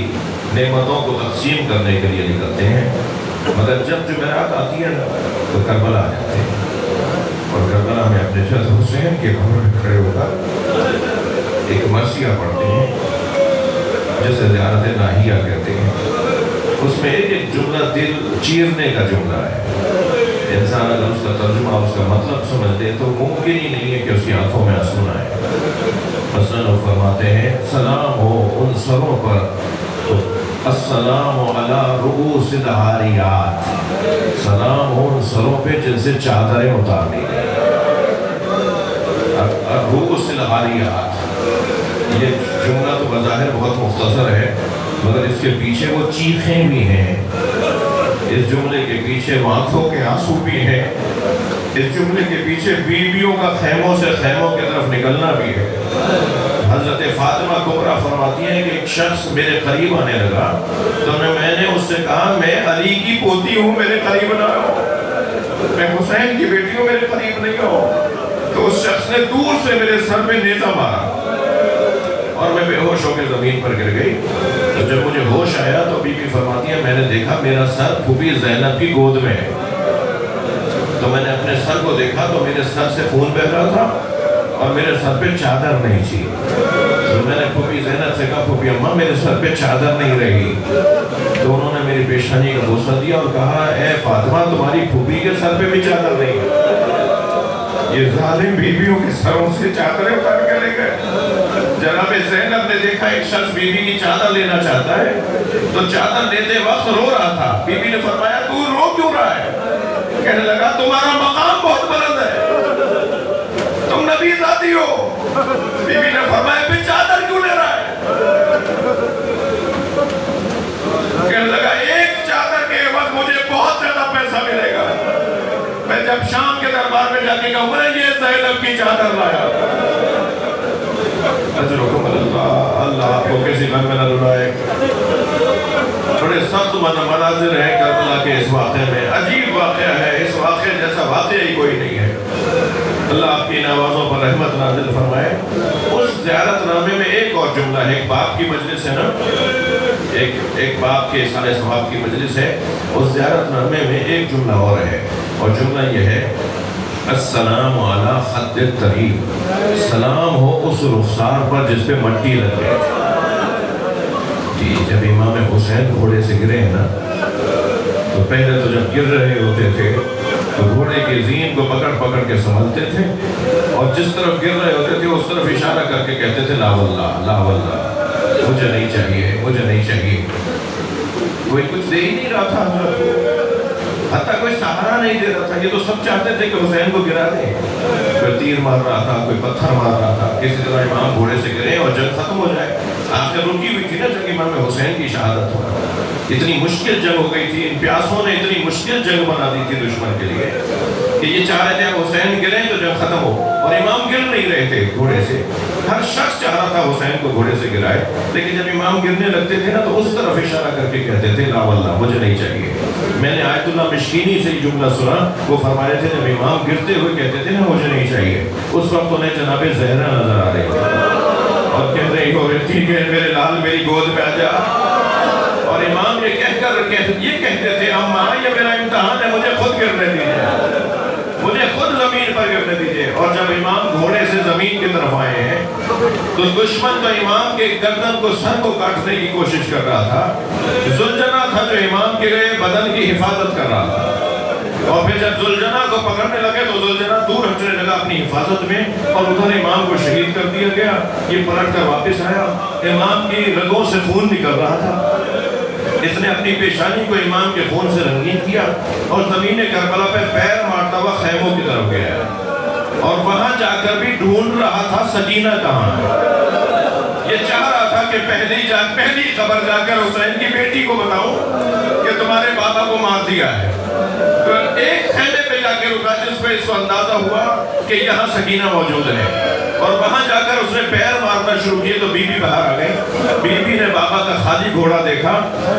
نعمتوں کو تقسیم کرنے کے لیے نکلتے ہیں، مگر جب جمعرات آتی ہے نا تو کربلا آ جاتے ہیں، اور کربلا میں اپنے جد حسین کے قبر میں کھڑے ہو کر ایک مرثیہ پڑھتے ہیں جسے زیارت ناہیہ کہتے ہیں۔ اس میں ایک جملہ دل چیرنے کا جملہ ہے، انسان اگر اس کا ترجمہ، اس کا مطلب سمجھ لے تو ممکن ہی نہیں ہے کہ اس کی آنکھوں میں آنسو نہ آئے۔ مثلاً وہ فرماتے ہیں سلام ہو ان سروں پر، السلام علی رؤوس العاریات، سلام ہو ان سروں پہ جن سے چادریں اتار لی گئی۔ رؤوس العاریات، یہ جملہ تو بظاہر بہت مختصر ہے، مگر اس کے پیچھے وہ چیخیں بھی ہیں، اس جملے کے پیچھے آنکھوں کے آنسو بھی ہیں، اس جملے کے پیچھے بیویوں کا خیموں سے خیموں کی طرف نکلنا بھی ہے۔ حضرت فاطمہ کبریٰ فرماتی ہیں کہ ایک شخص میرے قریب آنے لگا تو میں نے اس سے کہا میں علی کی پوتی ہوں، میرے قریب نہ ہو، میں حسین کی بیٹی ہوں، میرے قریب نہیں ہو۔ تو اس شخص نے دور سے میرے سر پہ نیزہ مارا اور میں بے ہوش ہو کے زمین پر گر گئی۔ تو جب مجھے ہوش آیا تو بی بی فرماتی ہے میں نے دیکھا میرا سر پھوپھی زینب کی گود میں ہے، تو میں نے اپنے سر کو دیکھا تو میرے سر سے خون بہہ رہا تھا اور میرے سر پہ چادر نہیں تھی۔ تو میں نے پھوپھی زینب سے کہا پھوپھی اماں میرے سر پہ چادر نہیں رہی، تو انہوں نے میری پیشانی کا بوسہ دیا اور کہا اے فاطمہ تمہاری پھوپھی کے سر پہ بھی چادر نہیں ہے۔ یہ ظالم بیویوں کے سروں سے چادریں اتار کے لے گئے۔ جناب زینب نے دیکھا ایک شخص بیوی کی چادر لینا چاہتا ہے تو چادر لیتے وقت رو رہا تھا۔ بیوی نے فرمایا تو رو کیوں رہا ہے؟ کہنے لگا تمہارا مقام بہت بلند ہے، تم نبی ذاتی ہو۔ بیوی نے فرمایا پھر چادر کیوں لے رہا ہے؟ کہنے لگا ایک چادر کے وقت مجھے بہت زیادہ پیسہ ملے گا، میں جب شام کے دربار میں جا کے کہوں میں یہ زینب کی چادر لایا۔ اجرکم اللہ، اللہ آپ کو کسی غم میں نہ رلائے۔ بڑے سخت مناظر ہیں کربلا کے اس واقعے میں، عجیب واقعہ ہے، اس واقعے جیسا واقعہ ہی کوئی نہیں ہے۔ اللہ آپ کی نوازوں پر رحمت نازل فرمائے۔ اس زیارت نامے میں ایک اور جملہ ہے، ایک باپ کی مجلس ہے نا، ایک باپ کے سارے ثواب کی مجلس ہے، اس زیارت نامے میں ایک جملہ اور ہے، اور جملہ یہ ہے السلام علی خد الطریب، سلام ہو اس رخسار پر جس پہ مٹی لگے۔ جب امام حسین گھوڑے سے گرے ہیں نا تو پہلے تو جب گر رہے ہوتے تھے تو گھوڑے کی زین کو پکڑ پکڑ کے سنبھلتے تھے، اور جس طرف گر رہے ہوتے تھے اس طرف اشارہ کر کے کہتے تھے لا واللہ لا واللہ، مجھے نہیں چاہیے، مجھے نہیں چاہیے۔ کوئی کچھ دے ہی نہیں رہا تھا حضرت کو، حتیٰ کوئی سہارا نہیں دے رہا تھا۔ یہ تو سب چاہتے تھے کہ حسین کو گرا دیں، کوئی تیر مار رہا تھا، کوئی پتھر مار رہا تھا، کسی طرح امام گھوڑے سے گرے اور جنگ ختم ہو جائے۔ آخر رکی ہوئی تھی نا جنگ امام حسین کی شہادت ہوا، اتنی مشکل جنگ ہو گئی تھی، ان پیاسوں نے اتنی مشکل جنگ بنا دی تھی دشمن کے لیے۔ کہ یہ چاہ رہے تھے اب حسین گریں تو جنگ ختم ہو، اور امام گر نہیں رہے تھے گھوڑے سے. ہر شخص چاہ رہا تھا حسین کو گھوڑے سے گرائے، لیکن جب امام گرنے لگتے تھے نا تو اس طرف اشارہ کر کے کہتے تھے لا واللہ مجھے نہیں چاہیے. میں نے آیت اللہ مشکینی سے یہ جملہ سنا، وہ فرما رہے تھے جب امام گرتے ہوئے کہتے تھے نا مجھے نہیں چاہیے، اس وقت انہیں جناب زہرا نظر آ رہی تھی اور کہہ رہی ہو رہی تھی کہ میرے لال میری گود میں آ جا. اور امام یہ کہہ کر یہ کہتے تھے اماں یہ میرا امتحان ہے، مجھے خود گرنے دیجیے، مجھے خود زمین پر گرنے دیجیے. اور جب امام گھوڑے سے زمین کی طرف آئے ہیں تو دشمن تو امام کے گردن کو سر کو کاٹنے کی کوشش کر رہا تھا، زلجنا تھا جو امام کے بدن کی حفاظت کر رہا تھا. اور پھر جب زلجنا کو پکڑنے لگے تو زلجنا دور ہٹنے لگا اپنی حفاظت میں، اور ادھر امام کو شہید کر دیا گیا. یہ پلٹ کر واپس آیا، امام کی رگوں سے خون نکل رہا تھا. اس نے اپنی پیشانی کو امام کے خون سے رنگین کیا اور زمین کربلا پہ پیر مارتا ہوا خیموں کی طرف گیا، اور وہاں جا کر بھی ڈھونڈ رہا تھا سکینہ کہاں ہے. یہ چاہ رہا تھا کہ پہلی خبر جا کر حسین کی بیٹی کو بتاؤں کہ تمہارے بابا کو مار دیا ہے. تو ایک خیمے پہ جا کے رکا جس پہ اس کو اندازہ ہوا کہ یہاں سکینہ موجود ہے، اور وہاں جا کر اس نے پیر مارنا شروع کیے تو بی بی باہر آ گئی. بی بی نے بابا کا خالی گھوڑا دیکھا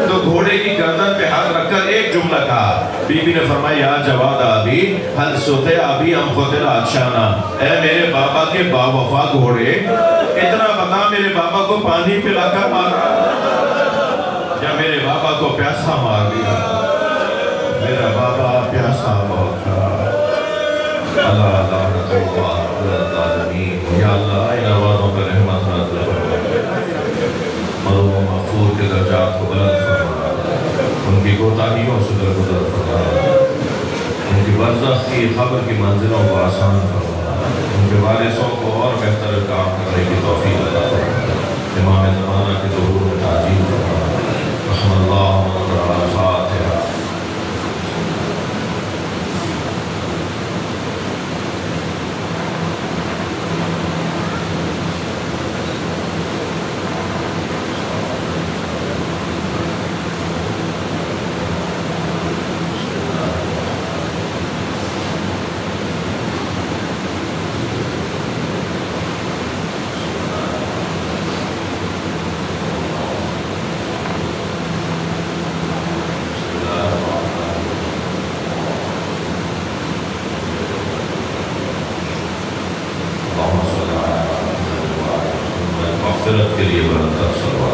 تو گھوڑے کی گردن پہ ہاتھ رکھ کر ایک جملہ کہا. بی بی نے فرمایا یا جواد ابی حل سوتے ابی ام قتل اچھانا، اے میرے بابا کے با وفا گھوڑے اتنا بتا میرے بابا کو پانی پلا کر مارا یا میرے بابا کو پیاسا مار دیا. میرا بابا پیاسا بہت تھا. اللہ لعنت اللہ علی الظالمین. یا اللہ ان آوازوں پر رحمت نازل فرما، مرحوم و مغفور کے درجات کو بلند فرما، ان کی کوتاہیوں سے درگزر فرما، ان کی برزخ کی قبر کی منزلوں کو آسان فرما، ان کے وارثوں کو اور بہتر کام کرنے کی توفیق عطا فرما. امام زمانہ کے ظہور میں تعجیل فرما. رحم اللہ من الفاتحہ. مغفرت کے لیے بلند تر صلوات.